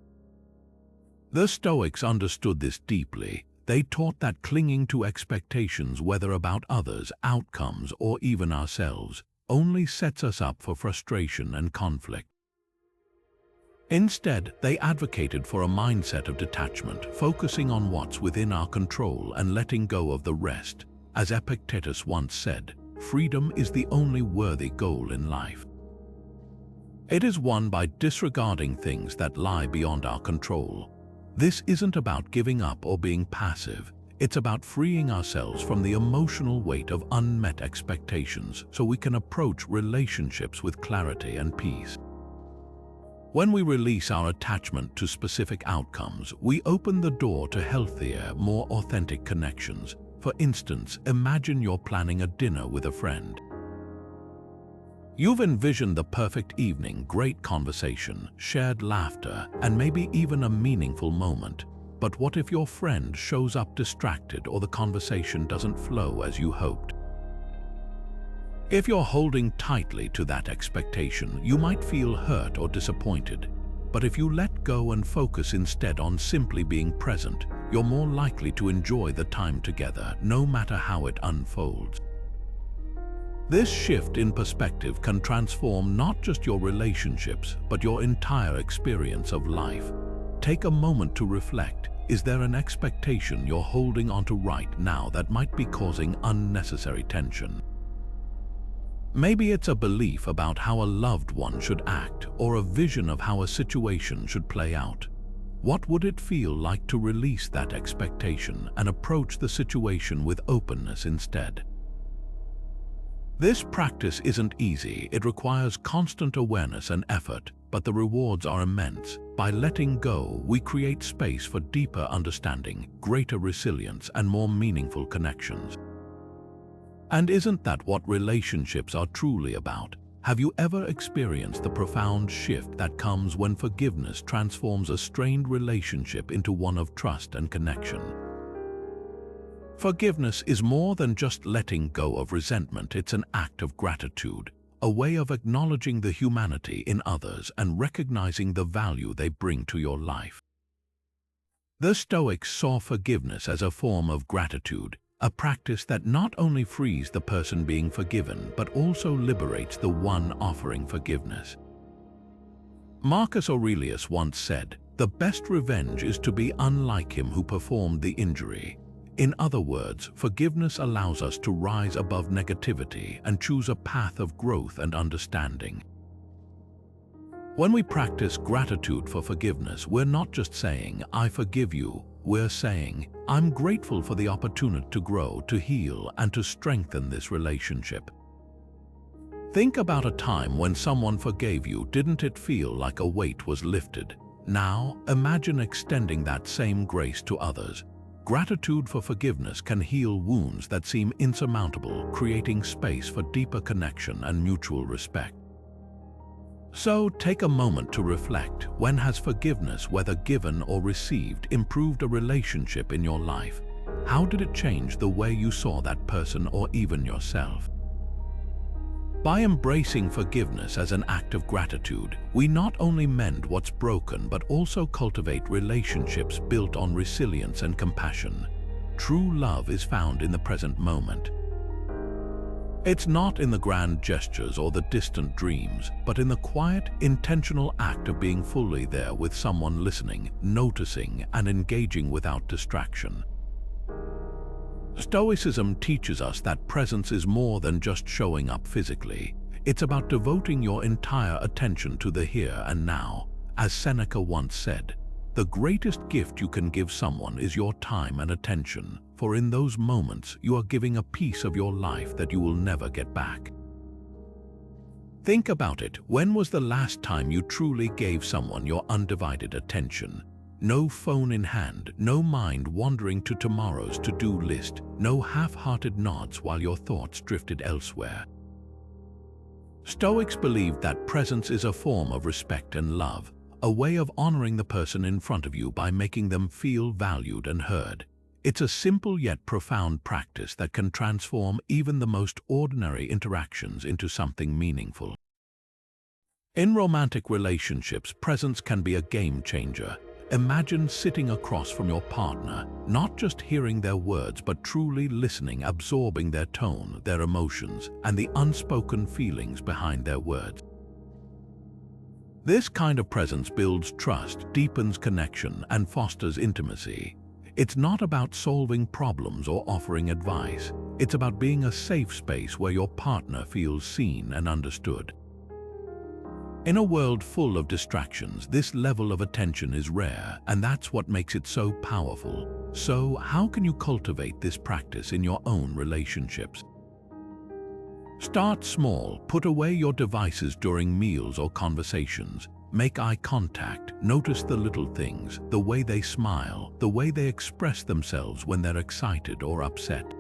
The Stoics understood this deeply. They taught that clinging to expectations, whether about others, outcomes, or even ourselves, only sets us up for frustration and conflict. Instead, they advocated for a mindset of detachment, focusing on what's within our control and letting go of the rest. As Epictetus once said, freedom is the only worthy goal in life. It is won by disregarding things that lie beyond our control. This isn't about giving up or being passive. It's about freeing ourselves from the emotional weight of unmet expectations so we can approach relationships with clarity and peace. When we release our attachment to specific outcomes, we open the door to healthier, more authentic connections. For instance, imagine you're planning a dinner with a friend. You've envisioned the perfect evening, great conversation, shared laughter, and maybe even a meaningful moment. But what if your friend shows up distracted or the conversation doesn't flow as you hoped? If you're holding tightly to that expectation, you might feel hurt or disappointed. But if you let go and focus instead on simply being present, you're more likely to enjoy the time together, no matter how it unfolds. This shift in perspective can transform not just your relationships, but your entire experience of life. Take a moment to reflect. Is there an expectation you're holding onto right now that might be causing unnecessary tension? Maybe it's a belief about how a loved one should act, or a vision of how a situation should play out. What would it feel like to release that expectation and approach the situation with openness instead? This practice isn't easy. It requires constant awareness and effort, but the rewards are immense. By letting go, we create space for deeper understanding, greater resilience, and more meaningful connections. And isn't that what relationships are truly about? Have you ever experienced the profound shift that comes when forgiveness transforms a strained relationship into one of trust and connection? Forgiveness is more than just letting go of resentment. It's an act of gratitude, a way of acknowledging the humanity in others and recognizing the value they bring to your life. The Stoics saw forgiveness as a form of gratitude, a practice that not only frees the person being forgiven, but also liberates the one offering forgiveness. Marcus Aurelius once said, "The best revenge is to be unlike him who performed the injury." In other words, forgiveness allows us to rise above negativity and choose a path of growth and understanding. When we practice gratitude for forgiveness, we're not just saying, "I forgive you." We're saying, "I'm grateful for the opportunity to grow, to heal, and to strengthen this relationship." Think about a time when someone forgave you. Didn't it feel like a weight was lifted? Now, imagine extending that same grace to others. Gratitude for forgiveness can heal wounds that seem insurmountable, creating space for deeper connection and mutual respect. So, take a moment to reflect. When has forgiveness, whether given or received, improved a relationship in your life? How did it change the way you saw that person or even yourself? By embracing forgiveness as an act of gratitude, we not only mend what's broken but also cultivate relationships built on resilience and compassion. True love is found in the present moment. It's not in the grand gestures or the distant dreams, but in the quiet, intentional act of being fully there with someone, listening, noticing, and engaging without distraction. Stoicism teaches us that presence is more than just showing up physically. It's about devoting your entire attention to the here and now. As Seneca once said, "The greatest gift you can give someone is your time and attention, for in those moments you are giving a piece of your life that you will never get back." Think about it. When was the last time you truly gave someone your undivided attention? No phone in hand, no mind wandering to tomorrow's to-do list, no half-hearted nods while your thoughts drifted elsewhere. Stoics believed that presence is a form of respect and love, a way of honoring the person in front of you by making them feel valued and heard. It's a simple yet profound practice that can transform even the most ordinary interactions into something meaningful. In romantic relationships, presence can be a game changer. Imagine sitting across from your partner, not just hearing their words, but truly listening, absorbing their tone, their emotions, and the unspoken feelings behind their words. This kind of presence builds trust, deepens connection, and fosters intimacy. It's not about solving problems or offering advice. It's about being a safe space where your partner feels seen and understood. In a world full of distractions, this level of attention is rare, and that's what makes it so powerful. So, how can you cultivate this practice in your own relationships? Start small. Put away your devices during meals or conversations. Make eye contact. Notice the little things, the way they smile, the way they express themselves when they're excited or upset.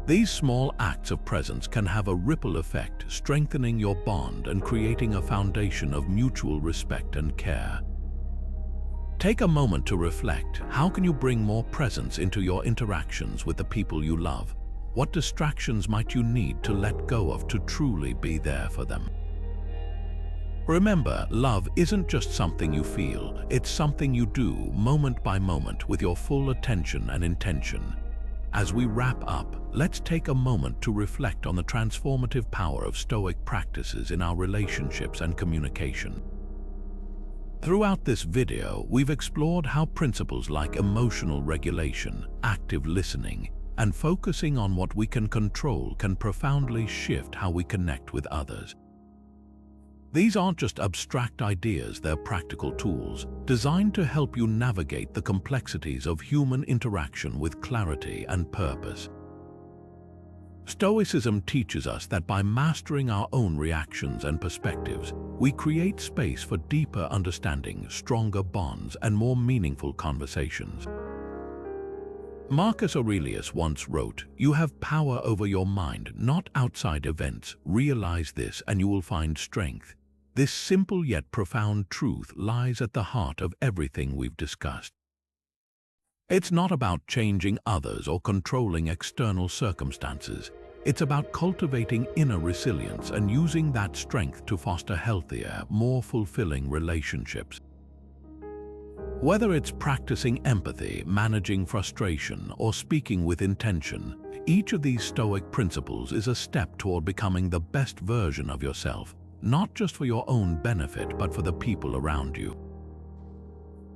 These small acts of presence can have a ripple effect, strengthening your bond and creating a foundation of mutual respect and care. Take a moment to reflect. How can you bring more presence into your interactions with the people you love? What distractions might you need to let go of to truly be there for them? Remember, love isn't just something you feel, it's something you do moment by moment with your full attention and intention. As we wrap up, let's take a moment to reflect on the transformative power of Stoic practices in our relationships and communication. Throughout this video, we've explored how principles like emotional regulation, active listening, and focusing on what we can control can profoundly shift how we connect with others. These aren't just abstract ideas, they're practical tools designed to help you navigate the complexities of human interaction with clarity and purpose. Stoicism teaches us that by mastering our own reactions and perspectives, we create space for deeper understanding, stronger bonds, and more meaningful conversations. Marcus Aurelius once wrote, "You have power over your mind, not outside events. Realize this and you will find strength." This simple yet profound truth lies at the heart of everything we've discussed. It's not about changing others or controlling external circumstances. It's about cultivating inner resilience and using that strength to foster healthier, more fulfilling relationships. Whether it's practicing empathy, managing frustration, or speaking with intention, each of these Stoic principles is a step toward becoming the best version of yourself, not just for your own benefit, but for the people around you.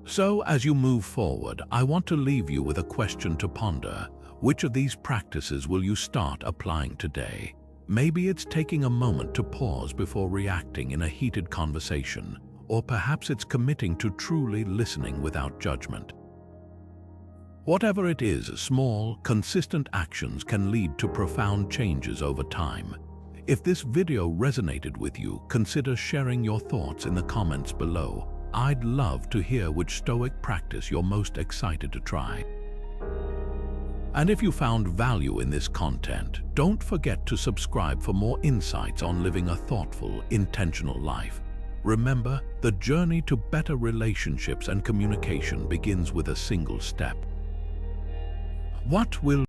So, as you move forward, I want to leave you with a question to ponder. Which of these practices will you start applying today? Maybe it's taking a moment to pause before reacting in a heated conversation, or perhaps it's committing to truly listening without judgment. Whatever it is, small, consistent actions can lead to profound changes over time. If this video resonated with you, consider sharing your thoughts in the comments below. I'd love to hear which Stoic practice you're most excited to try. And if you found value in this content, don't forget to subscribe for more insights on living a thoughtful, intentional life. Remember, the journey to better relationships and communication begins with a single step. What will